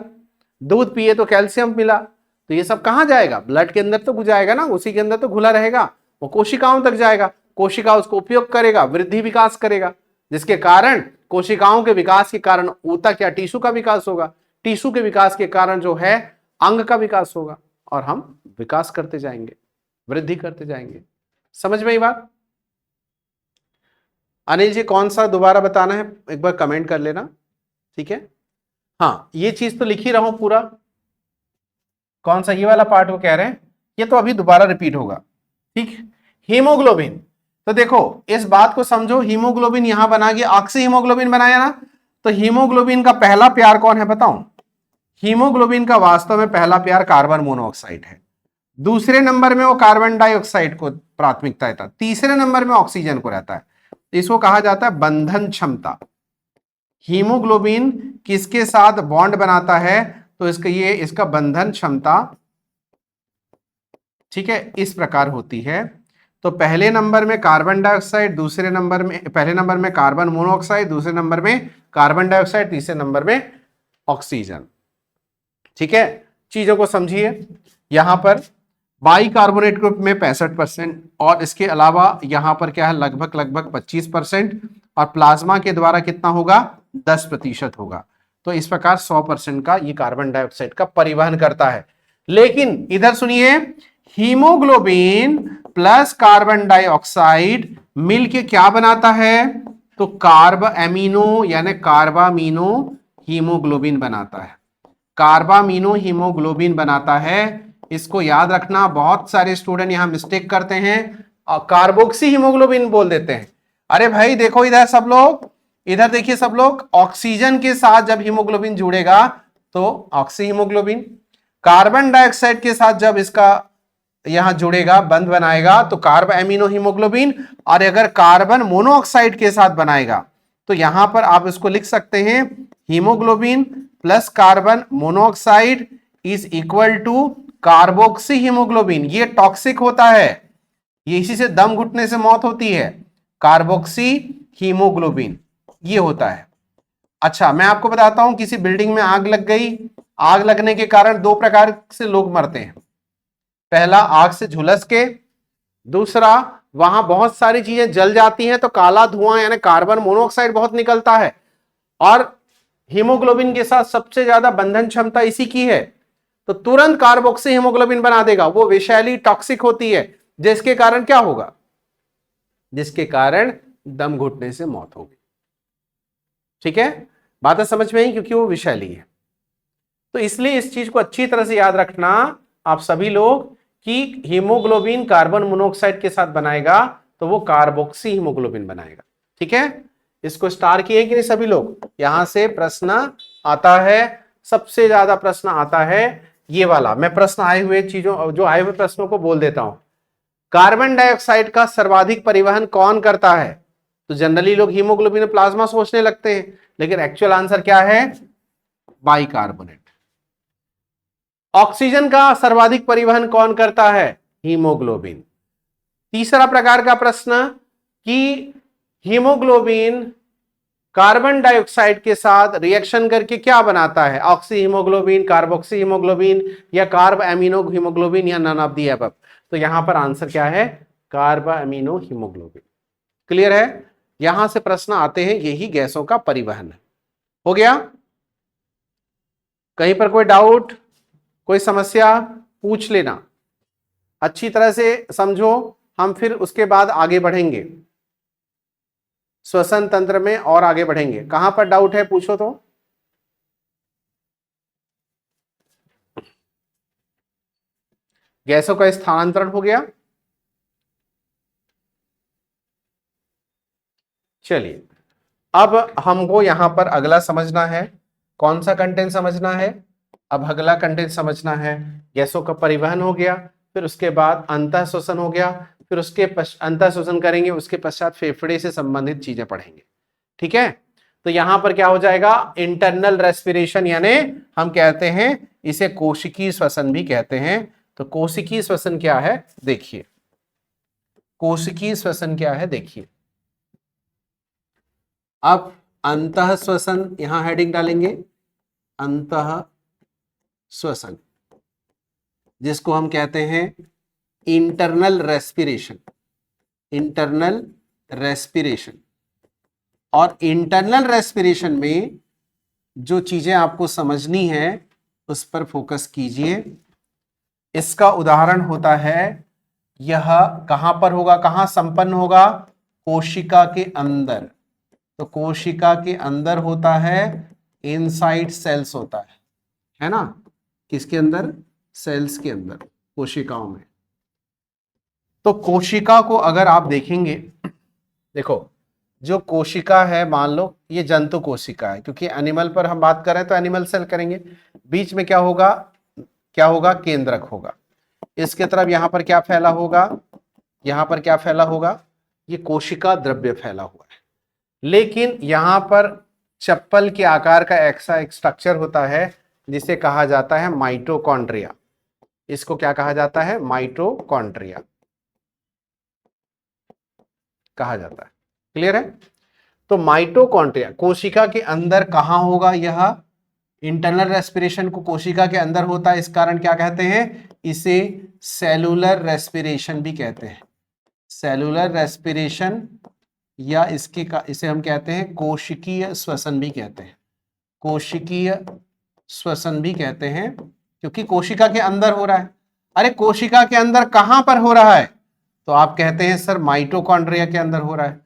दूध पिए तो कैल्शियम मिला, तो ये सब कहां जाएगा, ब्लड के अंदर तो जाएगा ना, उसी के अंदर तो घुला रहेगा, वो कोशिकाओं तक जाएगा, कोशिका उसको उपयोग करेगा, वृद्धि विकास करेगा, जिसके कारण कोशिकाओं के विकास के कारण ऊतक या टिश्यू का विकास होगा, टिश्यू के विकास के कारण जो है अंग का विकास होगा, और हम विकास करते जाएंगे, वृद्धि करते जाएंगे। समझ में ये बात। अनिल जी कौन सा दोबारा बताना है एक बार कमेंट कर लेना। ठीक है, हाँ ये चीज तो लिख ही रहा हूं पूरा, कौन सा ये वाला पार्ट को कह रहे हैं, ये तो अभी दोबारा रिपीट होगा। ठीक, हीमोग्लोबिन, तो देखो इस बात को समझो, हीमोग्लोबिन यहां बना गया, ऑक्सी हीमोग्लोबिन बनाया ना, तो हीमोग्लोबिन का पहला प्यार कौन है बताऊं, हीमोग्लोबिन का वास्तव में पहला प्यार कार्बन मोनोऑक्साइड है, दूसरे नंबर में वो कार्बन डाइऑक्साइड को प्राथमिकता देता है, तीसरे नंबर में ऑक्सीजन को रहता है। इसको कहा जाता है बंधन क्षमता। हीमोग्लोबिन किसके साथ बॉन्ड बनाता है, तो इसका बंधन क्षमता, ठीक है, इस प्रकार होती है। तो पहले नंबर में कार्बन डाइऑक्साइड, दूसरे नंबर में, पहले नंबर में कार्बन मोनोऑक्साइड, दूसरे नंबर में कार्बन डाइऑक्साइड, तीसरे नंबर में ऑक्सीजन। ठीक है, चीजों को समझिए, यहां पर बाइकार्बोनेट ग्रुप में 65% और इसके अलावा यहां पर क्या है लगभग 25%, और प्लाज्मा के द्वारा कितना होगा 10% होगा। तो इस प्रकार 100% का ये कार्बन डाइऑक्साइड का परिवहन करता है। लेकिन इधर सुनिए, हीमोग्लोबिन प्लस कार्बन डाइऑक्साइड मिलके क्या बनाता है, तो कार्ब एमिनो यानी कार्बामीनो हीमोग्लोबिन बनाता है, कार्बामीनो हीमोग्लोबिन बनाता है। इसको याद रखना, बहुत सारे स्टूडेंट यहां मिस्टेक करते हैं और कार्बोक्सी हीमोग्लोबिन बोल देते हैं। अरे भाई देखो इधर सब लोग, इधर देखिए सब लोग, ऑक्सीजन के साथ जब हीमोग्लोबिन जुड़ेगा तो ऑक्सी हीमोग्लोबिन, कार्बन डाइऑक्साइड के साथ जब इसका यहां जुड़ेगा, बंध बनाएगा, तो कार्ब एमिनो हीमोग्लोबिन, और अगर कार्बन मोनोऑक्साइड के साथ बनाएगा तो यहां पर आप इसको लिख सकते हैं haemoglobin plus carbon monoxide is equal to carboxy haemoglobin. ये टॉक्सिक होता है, ये इसी से दम घुटने से मौत होती है, कार्बोक्सी हीमोग्लोबिन ये होता है। अच्छा मैं आपको बताता हूं, किसी बिल्डिंग में आग लग गई, आग लगने के कारण दो प्रकार से लोग मरते हैं। पहला आग से झुलस के, दूसरा वहां बहुत सारी चीजें जल जाती हैं तो काला धुआं यानी कार्बन मोनोऑक्साइड बहुत निकलता है, और हीमोग्लोबिन के साथ सबसे ज्यादा बंधन क्षमता इसी की है, तो तुरंत कार्बोक्सी हीमोग्लोबिन बना देगा। वो विषैली टॉक्सिक होती है, जिसके कारण क्या होगा, जिसके कारण दम घुटने से मौत होगी। ठीक है, बात समझ में आई, क्योंकि वो विषैली है। तो इसलिए इस चीज को अच्छी तरह से याद रखना आप सभी लोग कि हीमोग्लोबिन कार्बन मोनोऑक्साइड के साथ बनाएगा तो वो कार्बोक्सी हीमोग्लोबिन बनाएगा। ठीक है, इसको स्टार किए कि नहीं सभी लोग। यहां से प्रश्न आता है, सबसे ज्यादा प्रश्न आता है ये वाला। मैं प्रश्न आए हुए चीजों, जो आए हुए प्रश्नों को बोल देता हूं। कार्बन डाइऑक्साइड का सर्वाधिक परिवहन कौन करता है? तो जनरली लोग हीमोग्लोबिन प्लाज्मा सोचने लगते हैं, लेकिन एक्चुअल आंसर क्या है, बाइकार्बोनेट। ऑक्सीजन का सर्वाधिक परिवहन कौन करता है? हीमोग्लोबिन। तीसरा प्रकार का प्रश्न कि हीमोग्लोबिन कार्बन डाइऑक्साइड के साथ रिएक्शन करके क्या बनाता है? ऑक्सी हीमोग्लोबिन, कार्बोक्सी हीमोग्लोबिन, या कार्ब एमिनो हीमोग्लोबिन, या नन ऑफ दी अबव। तो यहां पर आंसर क्या है, कार्ब एमिनो हीमोग्लोबिन। क्लियर है, यहां से प्रश्न आते हैं, यही गैसों का परिवहन है। हो गया, कहीं पर कोई डाउट, कोई समस्या पूछ लेना, अच्छी तरह से समझो, हम फिर उसके बाद आगे बढ़ेंगे श्वसन तंत्र में और आगे बढ़ेंगे। कहां पर डाउट है पूछो तो। गैसों का स्थानांतरण हो गया। चलिए अब हमको यहां पर अगला समझना है, कौन सा कंटेंट समझना है, अब अगला कंटेंट समझना है। गैसों का परिवहन हो गया, फिर उसके बाद अंतः श्वसन हो गया, फिर उसके अंतः श्वसन करेंगे, उसके पश्चात फेफड़े से संबंधित चीजें पढ़ेंगे। ठीक है, तो यहां पर क्या हो जाएगा, इंटरनल रेस्पिरेशन, यानी हम कहते हैं इसे कोशिकीय श्वसन भी कहते हैं। तो कोशिकीय श्वसन क्या है देखिए, कोशिकीय श्वसन क्या है देखिए। अब अंतः श्वसन यहां हेडिंग डालेंगे, अंतः श्वसन, जिसको हम कहते हैं इंटरनल रेस्पिरेशन, इंटरनल रेस्पिरेशन। और इंटरनल रेस्पिरेशन में जो चीजें आपको समझनी है उस पर फोकस कीजिए। इसका उदाहरण होता है, यह कहां पर होगा, कहां संपन्न होगा, कोशिका के अंदर। तो कोशिका के अंदर होता है, इनसाइड सेल्स होता है ना, किसके अंदर, सेल्स के अंदर, कोशिकाओं में। तो कोशिका को अगर आप देखेंगे, देखो जो कोशिका है, मान लो ये जंतु कोशिका है, क्योंकि एनिमल पर हम बात कर रहे हैं तो एनिमल सेल करेंगे। बीच में क्या होगा, क्या होगा, केंद्रक होगा। इसके तरफ यहां पर क्या फैला होगा, यहां पर क्या फैला होगा, ये कोशिका द्रव्य फैला हुआ है। लेकिन यहां पर चप्पल के आकार का ऐसा एक स्ट्रक्चर होता है जिसे कहा जाता है माइटोकॉन्ड्रिया। इसको क्या कहा जाता है, माइटोकॉन्ड्रिया कहा जाता है। क्लियर है, तो माइटोकॉन्ड्रिया कोशिका के अंदर कहां होगा, यह इंटरनल रेस्पिरेशन को कोशिका के अंदर होता है, इस कारण क्या कहते हैं, इसे सेलुलर रेस्पिरेशन भी कहते हैं। सेलुलर रेस्पिरेशन, या इसे हम कहते हैं कोशिकीय श्वसन भी कहते हैं, कोशिकीय श्वसन भी कहते हैं, क्योंकि कोशिका के अंदर हो रहा है। अरे कोशिका के अंदर कहां पर हो रहा है, तो आप कहते हैं सर माइटोकॉन्ड्रिया के अंदर हो रहा है।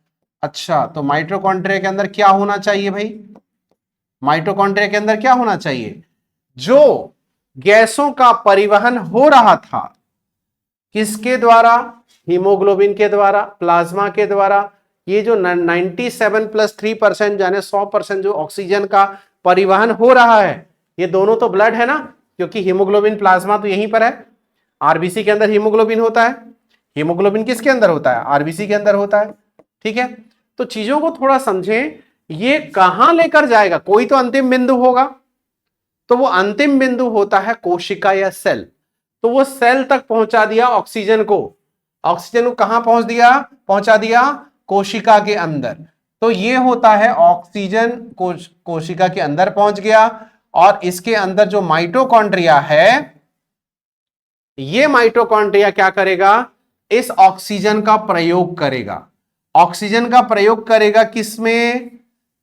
अच्छा, तो माइटोकॉन्ड्रिया के अंदर क्या होना चाहिए भाई, माइटोकॉन्ड्रिया के अंदर क्या होना चाहिए, जो गैसों का परिवहन हो रहा था, किसके द्वारा, हीमोग्लोबिन के द्वारा, प्लाज्मा के द्वारा। ये जो 97 + 3% यानी 100% जो ऑक्सीजन का परिवहन हो रहा है, ये दोनों तो ब्लड है ना, क्योंकि हीमोग्लोबिन प्लाज्मा तो यहीं पर है। आरबीसी के अंदर हीमोग्लोबिन होता है, हीमोग्लोबिन किसके अंदर होता है, आरबीसी के अंदर होता है। ठीक है, तो चीजों को थोड़ा समझें ये कहां लेकर जाएगा, कोई तो अंतिम बिंदु होगा, तो वो अंतिम बिंदु होता है कोशिका या सेल। तो वो सेल तक पहुंचा दिया ऑक्सीजन को, ऑक्सीजन को कहां पहुंचा दिया कोशिका के अंदर। तो ये होता है ऑक्सीजन कोशिका के अंदर पहुंच गया, और इसके अंदर जो माइटोकॉन्ड्रिया है, ये माइटोकॉन्ड्रिया क्या करेगा, इस ऑक्सीजन का प्रयोग करेगा। ऑक्सीजन का प्रयोग करेगा किसमें,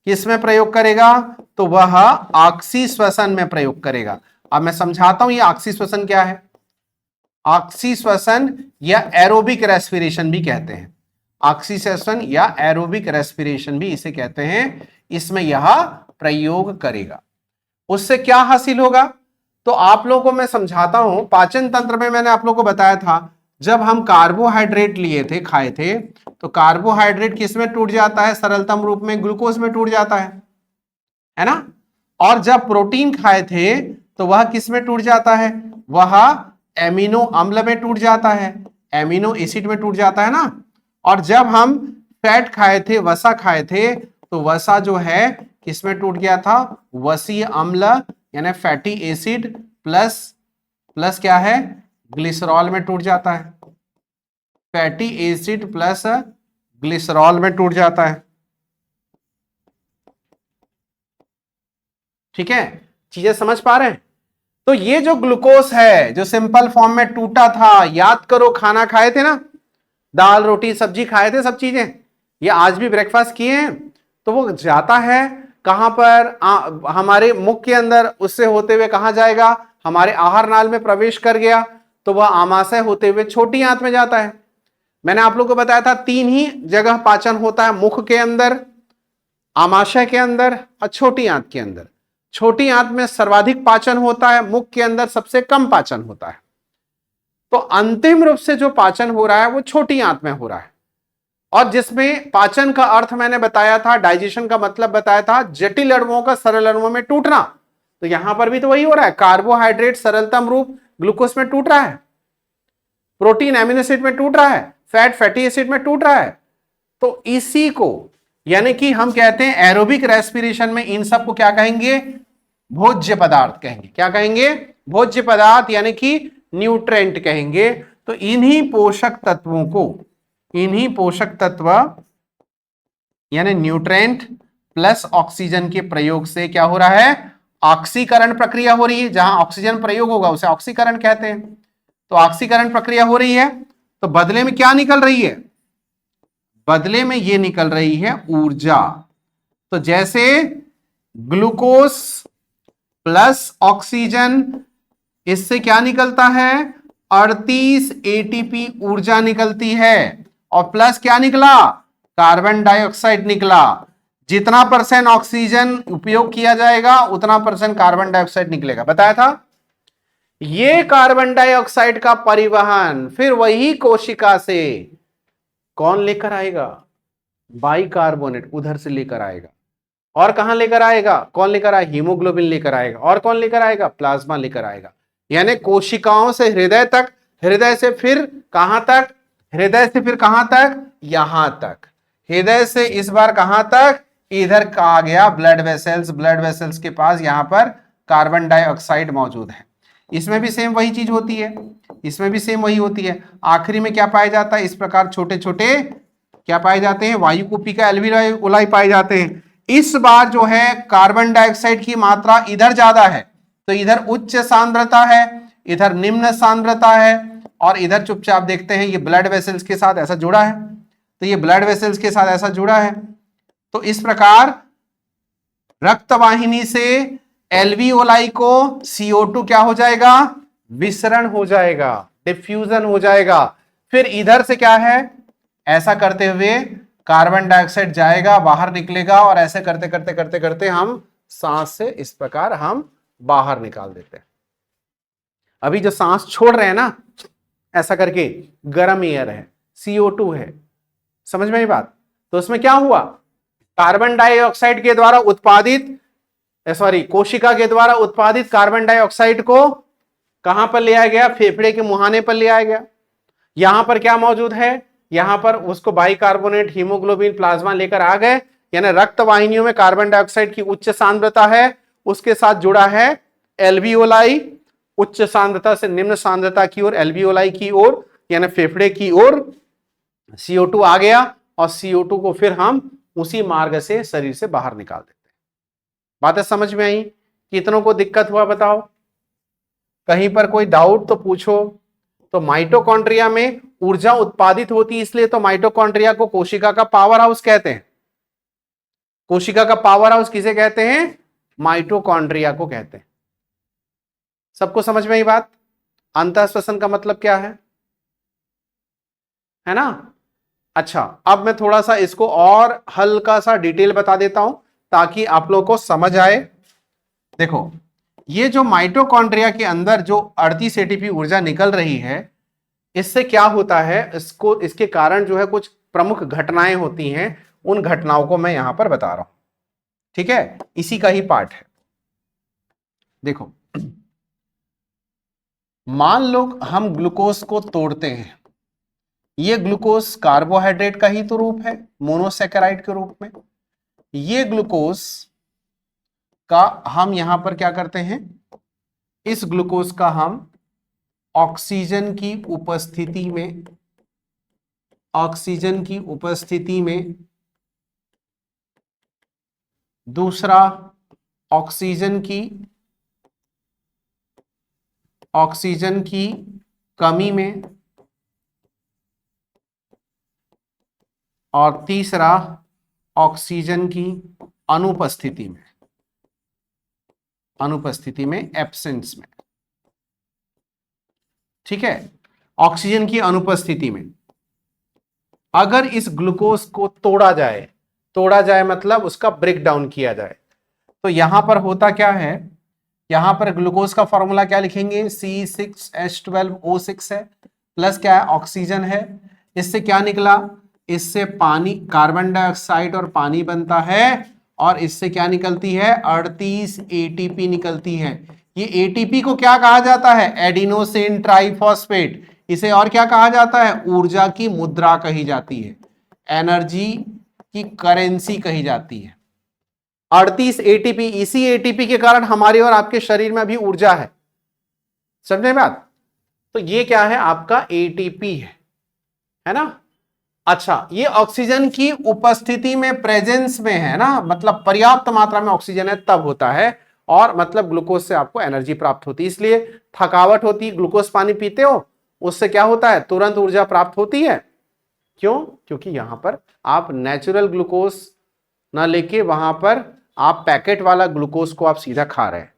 किसमें प्रयोग करेगा, तो वह ऑक्सी श्वसन में प्रयोग करेगा। अब मैं समझाता हूं ये ऑक्सी श्वसन क्या है। ऑक्सी श्वसन या एरोबिक रेस्पिरेशन भी कहते हैं, ऑक्सी श्वसन या एरोबिक रेस्पिरेशन भी इसे कहते हैं। इसमें यह प्रयोग करेगा, उससे क्या हासिल होगा, तो आप लोगों को मैं समझाता हूं। पाचन तंत्र में मैंने आप लोगों को बताया था, जब हम कार्बोहाइड्रेट लिए थे, खाए थे, तो कार्बोहाइड्रेट किस में टूट जाता है, सरलतम रूप में ग्लूकोज में टूट जाता है ना। और जब प्रोटीन खाए थे तो वह किस में टूट जाता है, वह एमिनो अम्ल में टूट जाता है, एमिनो एसिड में टूट जाता है ना। और जब हम फैट खाए थे, वसा खाए थे, तो वसा जो है किस में टूट गया था, वसीय अम्ल यानी फैटी एसिड प्लस क्या है, ग्लिसरॉल में टूट जाता है। फैटी एसिड प्लस ग्लिसरॉल में टूट जाता है। ठीक है, चीजें समझ पा रहे हैं। तो ये जो ग्लूकोज है जो सिंपल फॉर्म में टूटा था, याद करो खाना खाए थे ना, दाल रोटी सब्जी खाए थे, सब चीजें, ये आज भी ब्रेकफास्ट किए हैं, तो वो जाता है कहां पर, हमारे मुख के अंदर, उससे होते हुए कहां जाएगा, हमारे आहार नाल में प्रवेश कर गया, तो वह आमाशय होते हुए छोटी आंत में जाता है। मैंने आप लोगों को बताया था 3 ही जगह पाचन होता है, मुख के अंदर, आमाशय के अंदर और छोटी आंत के अंदर। छोटी आंत में सर्वाधिक पाचन होता है, मुख के अंदर सबसे कम पाचन होता है। तो अंतिम रूप से जो पाचन हो रहा है वो छोटी आंत में हो रहा है, और जिसमें पाचन का अर्थ मैंने बताया था, डाइजेशन का मतलब बताया था, जटिल अणुओं का सरल अणुओं में टूटना। तो यहां पर भी तो वही हो रहा है, कार्बोहाइड्रेट सरलतम रूप ग्लूकोज में टूट रहा है, प्रोटीन एमिनो एसिड में टूट रहा है, फैट फैटी एसिड में टूट रहा है। तो इसी को यानी कि हम कहते हैं एरोबिक रेस्पिरेशन में इन सब को क्या कहेंगे, भोज्य पदार्थ कहेंगे। क्या कहेंगे, भोज्य पदार्थ यानी कि न्यूट्रेंट कहेंगे। तो इन्हीं पोषक तत्वों को, इन्हीं पोषक तत्व यानी न्यूट्रेंट प्लस ऑक्सीजन के प्रयोग से क्या हो रहा है, ऑक्सीकरण प्रक्रिया हो रही है। जहां ऑक्सीजन प्रयोग होगा उसे ऑक्सीकरण कहते हैं। तो ऑक्सीकरण प्रक्रिया हो रही है, तो बदले में क्या निकल रही है, बदले में ये निकल रही है ऊर्जा। तो जैसे ग्लूकोज प्लस ऑक्सीजन, इससे क्या निकलता है, 38 एटीपी ऊर्जा निकलती है, और प्लस क्या निकला, कार्बन डाइऑक्साइड निकला। जितना % ऑक्सीजन उपयोग किया जाएगा उतना % कार्बन डाइऑक्साइड निकलेगा, बताया था। ये कार्बन डाइऑक्साइड का परिवहन फिर वही कोशिका से कौन लेकर आएगा, बाइकार्बोनेट उधर से लेकर आएगा। और कहां लेकर आएगा, कौन लेकर आएगा, हीमोग्लोबिन लेकर आएगा। और कौन लेकर आएगा, प्लाज्मा लेकर आएगा। यानी कोशिकाओं से हृदय तक, हृदय से फिर कहां तक, हृदय से फिर कहां तक, यहां तक। हृदय से इस बार कहां तक, इधर कहा गया ब्लड वेसल्स, ब्लड वेसल्स के पास यहां पर कार्बन डाइऑक्साइड मौजूद है। इसमें भी सेम वही चीज होती है, इसमें भी सेम वही होती है। आखिरी में क्या पाया जाता है, इस प्रकार छोटे छोटे क्या पाए जाते हैं, वायु कूपी का एल्वियोलाई पाए जाते हैं। इस बार जो है कार्बन डाइऑक्साइड की मात्रा इधर ज्यादा है, तो इधर उच्च सांद्रता है, इधर निम्न सांद्रता है, और इधर चुपचाप देखते हैं ये ब्लड वेसल्स के साथ ऐसा जुड़ा है, तो ये ब्लड वेसल्स के साथ ऐसा जुड़ा है। तो इस प्रकार रक्तवाहिनी से एल्वियोलाई को CO2 क्या हो जाएगा, विसरण हो जाएगा, डिफ्यूजन हो जाएगा। फिर इधर से क्या है, ऐसा करते हुए कार्बन डाइऑक्साइड जाएगा, बाहर निकलेगा, और ऐसे करते करते करते करते हम सांस से इस प्रकार हम बाहर निकाल देते हैं। अभी जो सांस छोड़ रहे हैं ना, ऐसा करके गर्म एयर है, CO2 है, समझ में आई बात। तो उसमें क्या हुआ, कार्बन डाइऑक्साइड के द्वारा उत्पादित, कोशिका के द्वारा उत्पादित कार्बन डाइऑक्साइड को कहां पर ले आया गया, फेफड़े के मुहाने पर ले आया गया। यहां पर क्या मौजूद है, यहां पर उसको बाइकार्बोनेट, हीमोग्लोबिन, प्लाज्मा लेकर आ गए। यानी रक्त वाहिनियों में कार्बन डाइऑक्साइड की उच्च सांद्रता है, उसके साथ जुड़ा है एल्वियोलाई, उच्च सांद्रता से निम्न सांद्रता की ओर, एल्वियोलाई की ओर यानी फेफड़े की ओर CO2 आ गया और CO2 को फिर हम उसी मार्ग से शरीर से बाहर निकाल देते हैं। बातें समझ में आई? कितनों को दिक्कत हुआ बताओ? कहीं पर कोई डाउट तो पूछो। तो माइटोकॉन्ड्रिया में ऊर्जा उत्पादित होती है, इसलिए तो माइटोकॉन्ड्रिया को कोशिका का पावर हाउस कहते हैं। कोशिका का पावर हाउस किसे कहते हैं? माइटोकॉन्ड्रिया को कहते हैं। सबको समझ में आई बात? अंतःश्वसन का मतलब क्या है ना? अच्छा, अब मैं थोड़ा सा इसको और हल्का सा डिटेल बता देता हूं ताकि आप लोगों को समझ आए। देखो, ये जो माइटोकॉन्ड्रिया के अंदर जो 38 ATP ऊर्जा निकल रही है, इससे क्या होता है, इसके कारण जो है कुछ प्रमुख घटनाएं होती हैं, उन घटनाओं को मैं यहां पर बता रहा हूं। ठीक है, इसी का ही पार्ट है। देखो, मान लो हम ग्लूकोज को तोड़ते हैं, ये ग्लूकोज कार्बोहाइड्रेट का ही तो रूप है, मोनोसैकेराइड के रूप में। ये ग्लूकोज का हम यहां पर क्या करते हैं, इस ग्लूकोज का हम ऑक्सीजन की उपस्थिति में दूसरा ऑक्सीजन की कमी में और तीसरा ऑक्सीजन की अनुपस्थिति में एब्सेंस में। ठीक है, ऑक्सीजन की अनुपस्थिति में अगर इस ग्लूकोज को तोड़ा जाए मतलब उसका ब्रेक डाउन किया जाए, तो यहां पर होता क्या है, यहां पर ग्लूकोज का फॉर्मूला क्या लिखेंगे, C6H12O6 है, प्लस क्या है, ऑक्सीजन है। इससे क्या निकला, इससे पानी, कार्बन डाइऑक्साइड और पानी बनता है, और इससे क्या निकलती है, 38 ATP निकलती है। ये ATP को क्या कहा जाता है, एडिनोसिन ट्राइफॉस्फेट। इसे और क्या कहा जाता है, ऊर्जा की मुद्रा कही जाती है, एनर्जी की करेंसी कही जाती है। 38 ATP, इसी ATP के कारण हमारे और आपके शरीर में भी ऊर्जा है। समझे बात? तो ये क्या है, आपका ATP है ना। अच्छा, ये ऑक्सीजन की उपस्थिति में, प्रेजेंस में है ना, मतलब पर्याप्त मात्रा में ऑक्सीजन है तब होता है, और मतलब ग्लूकोज से आपको एनर्जी प्राप्त होती है। इसलिए थकावट होती है, ग्लूकोज पानी पीते हो, उससे क्या होता है, तुरंत ऊर्जा प्राप्त होती है। क्यों? क्योंकि यहां पर आप नेचुरल ग्लूकोज ना लेके वहां पर आप पैकेट वाला ग्लूकोज को आप सीधा खा रहे हैं।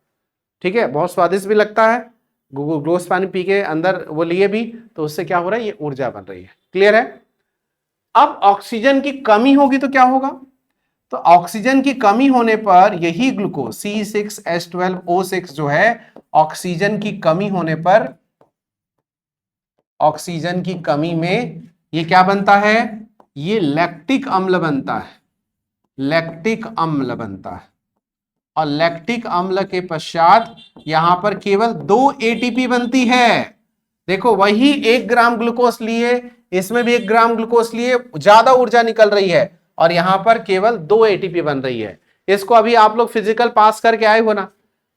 ठीक है, बहुत स्वादिष्ट भी लगता है, ग्लूकोज पानी पी के अंदर वो लिए भी, तो उससे क्या हो रहा है, ये ऊर्जा बन रही है। क्लियर है? अब ऑक्सीजन की कमी होगी तो क्या होगा, तो ऑक्सीजन की कमी होने पर यही ग्लूकोज C6H12O6 जो है, ऑक्सीजन की कमी होने पर, ऑक्सीजन की कमी में ये क्या बनता है, ये लैक्टिक अम्ल बनता है, लैक्टिक अम्ल बनता है। और लैक्टिक अम्ल के पश्चात यहां पर केवल 2 ATP बनती है। देखो, वही 1 ग्राम ग्लूकोज लिए, इसमें भी 1 ग्राम ग्लूकोज लिए, ज्यादा ऊर्जा निकल रही है, और यहां पर केवल 2 ATP बन रही है। इसको अभी आप लोग फिजिकल पास करके आए हो ना,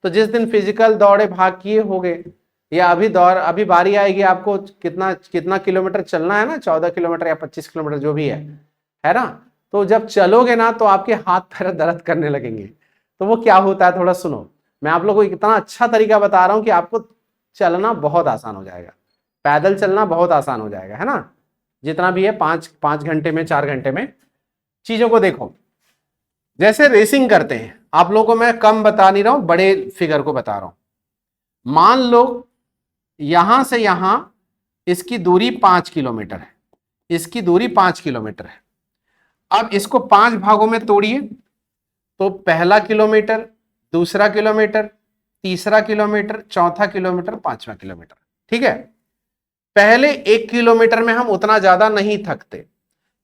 तो जिस दिन फिजिकल दौड़े भाग किए होगे, या अभी बारी आएगी आपको, कितना किलोमीटर चलना है ना, 14 किलोमीटर या 25 किलोमीटर जो भी है ना, तो जब चलोगे ना तो आपके हाथ पैर दर्द करने लगेंगे। तो वो क्या होता है, थोड़ा सुनो, मैं आप लोगों को इतना अच्छा तरीका बता रहा हूं कि आपको चलना बहुत आसान हो जाएगा, पैदल चलना बहुत आसान हो जाएगा, है ना, जितना भी है 5 घंटे में, 4 घंटे में। चीजों को देखो, जैसे रेसिंग करते हैं, आप लोगों को मैं कम बता नहीं रहा हूं, बड़े फिगर को बता रहा हूं। मान लो यहां से यहां इसकी दूरी 5 किलोमीटर है, इसकी दूरी 5 किलोमीटर है। अब इसको 5 भागों में तोड़िए, तो पहला किलोमीटर, दूसरा किलोमीटर, तीसरा किलोमीटर, चौथा किलोमीटर, 5वां किलोमीटर। ठीक है, पहले 1 किलोमीटर में हम उतना ज्यादा नहीं थकते,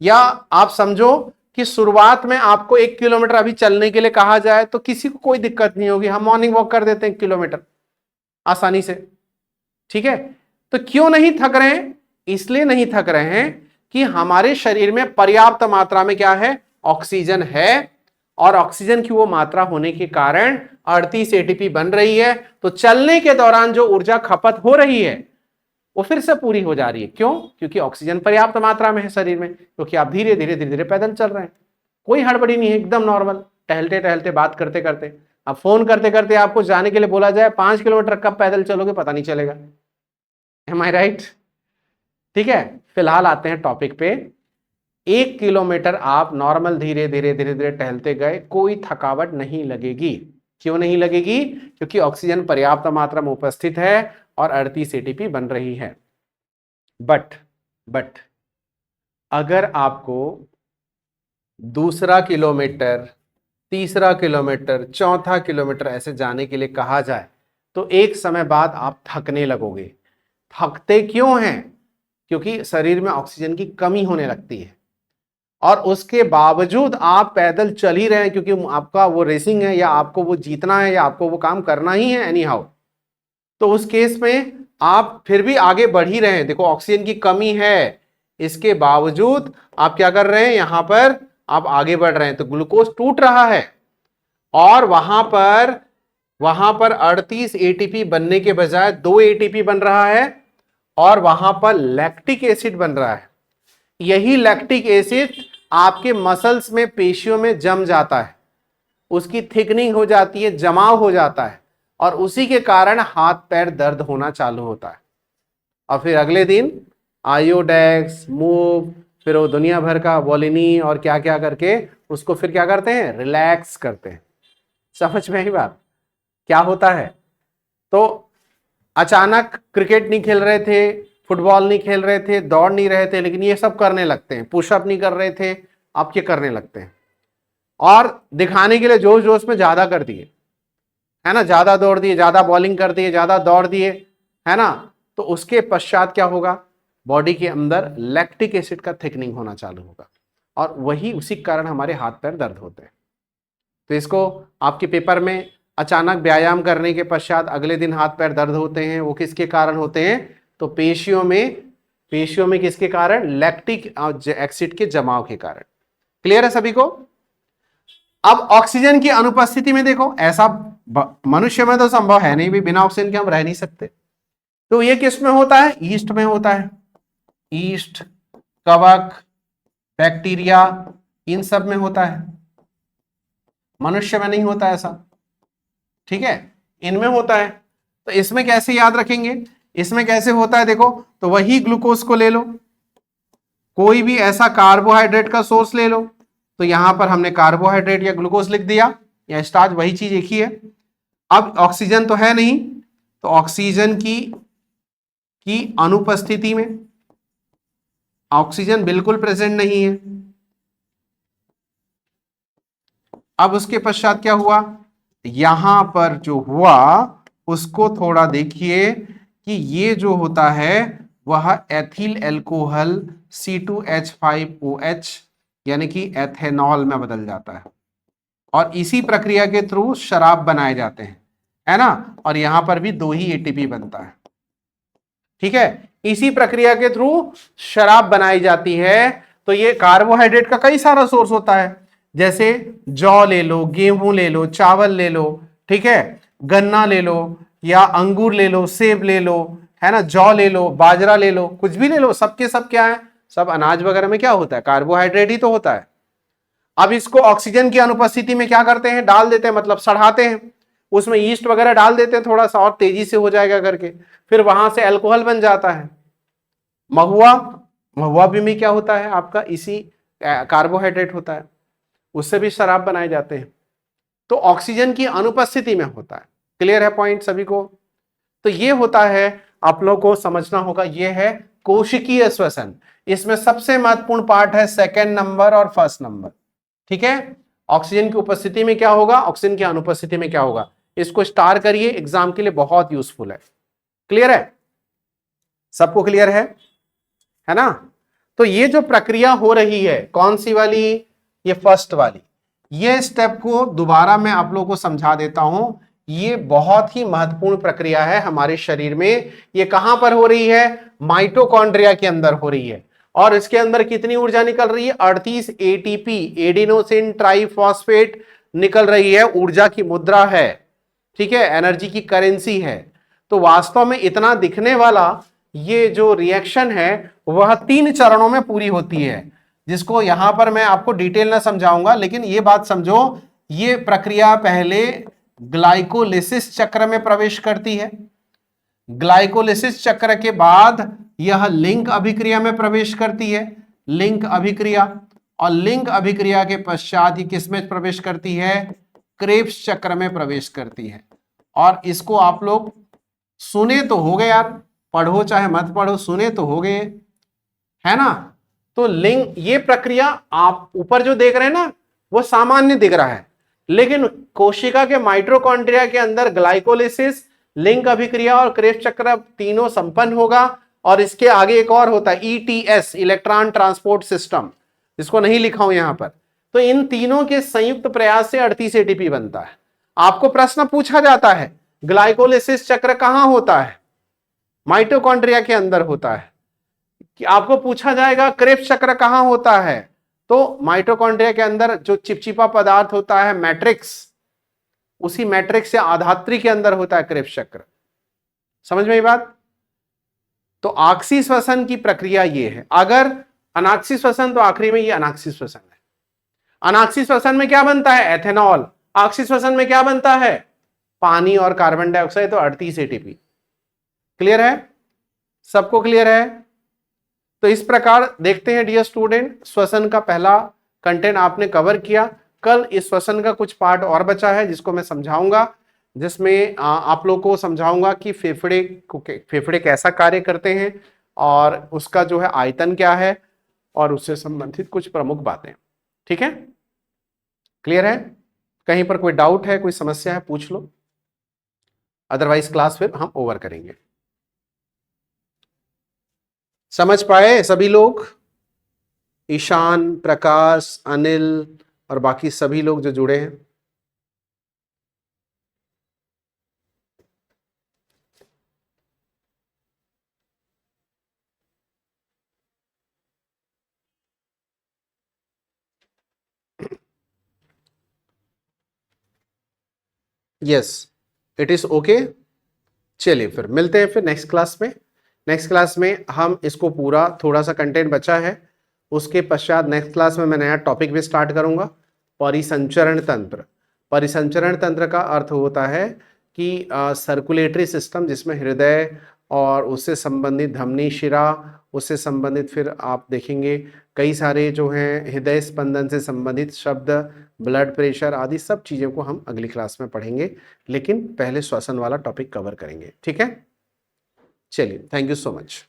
या आप समझो कि शुरुआत में आपको 1 किलोमीटर अभी चलने के लिए कहा जाए तो किसी को कोई दिक्कत नहीं होगी, हम मॉर्निंग वॉक कर देते हैं 1 किलोमीटर आसानी से। ठीक है, तो क्यों नहीं थक रहे हैं, इसलिए नहीं थक रहे हैं कि हमारे शरीर में पर्याप्त मात्रा में क्या है, ऑक्सीजन है और ऑक्सीजन की वो मात्रा होने के कारण 38 एटीपी बन रही है, तो चलने के दौरान जो ऊर्जा खपत हो रही है वो फिर से पूरी हो जा रही है। क्यों? क्योंकि ऑक्सीजन पर्याप्त मात्रा में है शरीर में, क्योंकि आप धीरे धीरे धीरे धीरे पैदल चल रहे हैं, कोई हड़बड़ी नहीं है, एकदम नॉर्मल, टहलते टहलते बात करते करते। अब फोन करते करते आपको जाने के लिए बोला जाए 5 किलोमीटर कब पैदल चलोगे पता नहीं चलेगा। एम आई राइट? ठीक है, फिलहाल आते हैं टॉपिक पे। 1 किलोमीटर आप नॉर्मल धीरे धीरे धीरे धीरे टहलते गए, कोई थकावट नहीं लगेगी। क्यों नहीं लगेगी? क्योंकि ऑक्सीजन पर्याप्त मात्रा में उपस्थित है और 38 एटीपी बन रही है। बट अगर आपको दूसरा किलोमीटर, तीसरा किलोमीटर, चौथा किलोमीटर ऐसे जाने के लिए कहा जाए तो एक समय बाद आप थकने लगोगे। थकते क्यों हैं? क्योंकि शरीर में ऑक्सीजन की कमी होने लगती है और उसके बावजूद आप पैदल चल ही रहे हैं, क्योंकि आपका वो रेसिंग है या आपको वो जीतना है या आपको वो काम करना ही है एनी हाउ। तो उस केस में आप फिर भी आगे बढ़ ही रहे हैं। देखो ऑक्सीजन की कमी है, इसके बावजूद आप क्या कर रहे हैं, यहां पर आप आगे बढ़ रहे हैं, तो ग्लूकोज टूट रहा है और वहां पर 38 एटीपी बनने के बजाय 2 एटीपी बन रहा है और वहां पर लैक्टिक एसिड बन रहा है। यही लैक्टिक एसिड आपके मसल्स में, पेशियों में जम जाता है, उसकी थिकनिंग हो जाती है, जमाव हो जाता है और उसी के कारण हाथ पैर दर्द होना चालू होता है। और फिर अगले दिन आयोडेक्स, मूव, फिर वो दुनिया भर का वोलिनी और क्या क्या करके उसको फिर क्या करते हैं, रिलैक्स करते हैं। समझ में आई बात? क्या होता है, तो अचानक क्रिकेट नहीं खेल रहे थे, फुटबॉल नहीं खेल रहे थे, दौड़ नहीं रहे थे, लेकिन ये सब करने लगते हैं। पुशअप नहीं कर रहे थे, आप ये करने लगते हैं और दिखाने के लिए जोश जोश में ज्यादा कर दिए, है ना, ज्यादा दौड़ दिए, ज्यादा बॉलिंग कर दिए, ज्यादा दौड़ दिए, है ना, तो उसके पश्चात क्या होगा, बॉडी के अंदर लैक्टिक एसिड का थिकनिंग होना चालू होगा और वही उसी कारण हमारे हाथ पैर दर्द होते हैं। तो इसको आपके पेपर में अचानक व्यायाम करने के पश्चात अगले दिन हाथ पैर दर्द होते हैं, वो किसके कारण होते हैं, तो पेशियों में किसके कारण, लैक्टिक एसिड के जमाव के कारण। क्लियर है सभी को? अब ऑक्सीजन की अनुपस्थिति में देखो, ऐसा मनुष्य में तो संभव है नहीं भी, बिना ऑक्सीजन के हम रह नहीं सकते। तो ये किस में होता है, ईस्ट में होता है। ईस्ट, कवक, बैक्टीरिया, इन सब में होता है, मनुष्य में नहीं होता ऐसा। ठीक है, इनमें होता है। तो इसमें कैसे याद रखेंगे, इसमें कैसे होता है देखो, तो वही ग्लूकोज को ले लो, कोई भी ऐसा कार्बोहाइड्रेट का सोर्स ले लो, तो यहां पर हमने कार्बोहाइड्रेट या ग्लूकोज लिख दिया या स्टार्च, वही चीज एक ही है। अब ऑक्सीजन तो है नहीं, तो ऑक्सीजन की अनुपस्थिति में, ऑक्सीजन बिल्कुल प्रेजेंट नहीं है। अब उसके पश्चात क्या हुआ, यहां पर जो हुआ उसको थोड़ा देखिए कि ये जो होता है वह एथिल एल्कोहल C2H5OH यानी कि एथेनॉल में बदल जाता है और इसी प्रक्रिया के थ्रू शराब बनाए जाते हैं, है ना, और यहां पर भी 2 ही एटीपी बनता है। ठीक है, इसी प्रक्रिया के थ्रू शराब बनाई जाती है। तो ये कार्बोहाइड्रेट का कई सारा सोर्स होता है, जैसे जौ ले लो, गेहूं ले लो, चावल ले लो, ठीक है, गन्ना ले लो या अंगूर ले लो, सेब ले लो, है ना, जौ ले लो, बाजरा ले लो, कुछ भी ले लो, सबके सब क्या है, सब अनाज वगैरह में क्या होता है, कार्बोहाइड्रेट ही तो होता है। अब इसको ऑक्सीजन की अनुपस्थिति में क्या करते हैं, डाल देते हैं, मतलब सड़ाते हैं, उसमें ईस्ट वगैरह डाल देते हैं, थोड़ा सा और तेजी से हो जाएगा करके, फिर वहां से अल्कोहल बन जाता है। महुआ भी में क्या होता है आपका, इसी कार्बोहाइड्रेट होता है, उससे भी शराब बनाए जाते हैं। तो ऑक्सीजन की अनुपस्थिति में होता है। क्लियर है पॉइंट सभी को? तो ये होता है, आप लोगों को समझना होगा, ये है कोशिकीय श्वसन। इसमें सबसे महत्वपूर्ण पार्ट है सेकेंड नंबर और फर्स्ट नंबर। ठीक है, ऑक्सीजन की उपस्थिति में क्या होगा, ऑक्सीजन की अनुपस्थिति में क्या होगा, इसको स्टार करिए, एग्जाम के लिए बहुत यूजफुल है। क्लियर है, सबको क्लियर है ना? तो ये जो प्रक्रिया हो रही है, कौन सी वाली, ये फर्स्ट वाली, ये स्टेप को दोबारा मैं आप लोगों को समझा देता हूं। ये बहुत ही महत्वपूर्ण प्रक्रिया है हमारे शरीर में। ये कहां पर हो रही है, माइटोकॉन्ड्रिया के अंदर हो रही है। और इसके अंदर कितनी ऊर्जा निकल रही है? 38 एटीपी, एडिनोसिन ट्राइफॉस्फेट निकल रही है। ऊर्जा की मुद्रा है, ठीक है, एनर्जी की करेंसी है। तो वास्तव में इतना दिखने वाला ये जो रिएक्शन है वह 3 चरणों में पूरी होती है, जिसको यहां पर मैं आपको डिटेल ना समझाऊंगा, लेकिन ये बात समझो, ये प्रक्रिया पहले ग्लाइकोलिसिस चक्र में प्रवेश करती है। ग्लाइकोलिसिस चक्र के बाद यह लिंक अभिक्रिया में प्रवेश करती है, लिंक अभिक्रिया, और लिंक अभिक्रिया के पश्चात ये किसमें प्रवेश करती है? क्रेब्स चक्र में प्रवेश करती है। और इसको आप लोग सुने तो हो गए यार, पढ़ो चाहे मत पढ़ो, सुने तो हो गए, है ना। तो लिंक, ये प्रक्रिया आप ऊपर जो देख रहे हैं ना वो सामान्य दिख रहा है, लेकिन कोशिका के माइटोकॉन्ड्रिया के अंदर ग्लाइकोलिसिस, लिंक अभिक्रिया और क्रेब्स चक्र तीनों संपन्न होगा। और इसके आगे एक और होता है ईटीएस, इलेक्ट्रॉन ट्रांसपोर्ट सिस्टम, जिसको नहीं लिखा हूं यहां पर। तो इन तीनों के संयुक्त प्रयास से 38 एटीपी बनता है। आपको प्रश्न पूछा जाता है ग्लाइकोलिसिस चक्र कहां होता है? माइटोकॉन्ड्रिया के अंदर होता है। कि आपको पूछा जाएगा क्रेब्स चक्र कहां होता है? तो माइटोकॉन्ड्रिया के अंदर जो चिपचिपा पदार्थ होता है मैट्रिक्स, उसी मैट्रिक्स या आधात्री के अंदर होता है क्रेब्स चक्र। समझ में ये बात? तो आक्सी श्वसन की प्रक्रिया ये है। अगर अनाक्सी श्वसन, तो आखिरी में ये अनाक्सी श्वसन है। अनाक्सी श्वसन में क्या बनता है? एथेनॉल। आक्सी श्वसन में क्या बनता है? पानी और कार्बन डाइऑक्साइड। तो 38 एटीपी। क्लियर है? सबको क्लियर है? तो इस प्रकार देखते हैं डियर स्टूडेंट, श्वसन का पहला कंटेंट आपने कवर किया। कल इस श्वसन का कुछ पार्ट और बचा है जिसको मैं समझाऊंगा, जिसमें आप लोगों को समझाऊंगा कि फेफड़े कैसा कार्य करते हैं और उसका जो है आयतन क्या है और उससे संबंधित कुछ प्रमुख बातें। ठीक है? क्लियर है? कहीं पर कोई डाउट है, कोई समस्या है, पूछ लो, अदरवाइज क्लास फिर हम ओवर करेंगे। समझ पाए सभी लोग? ईशान, प्रकाश, अनिल और बाकी सभी लोग जो जुड़े हैं। Yes, it is okay. चलिए फिर मिलते हैं फिर नेक्स्ट क्लास में। नेक्स्ट क्लास में हम इसको पूरा, थोड़ा सा कंटेंट बचा है, उसके पश्चात नेक्स्ट क्लास में मैं नया टॉपिक भी स्टार्ट करूंगा, परिसंचरण तंत्र। परिसंचरण तंत्र का अर्थ होता है कि सर्कुलेटरी सिस्टम, जिसमें हृदय और उससे संबंधित धमनी शिरा, उससे संबंधित फिर आप देखेंगे कई सारे जो हैं हृदय स्पंदन से संबंधित शब्द, ब्लड प्रेशर आदि सब चीज़ों को हम अगली क्लास में पढ़ेंगे, लेकिन पहले श्वसन वाला टॉपिक कवर करेंगे। ठीक है? चलिए, थैंक यू सो मच।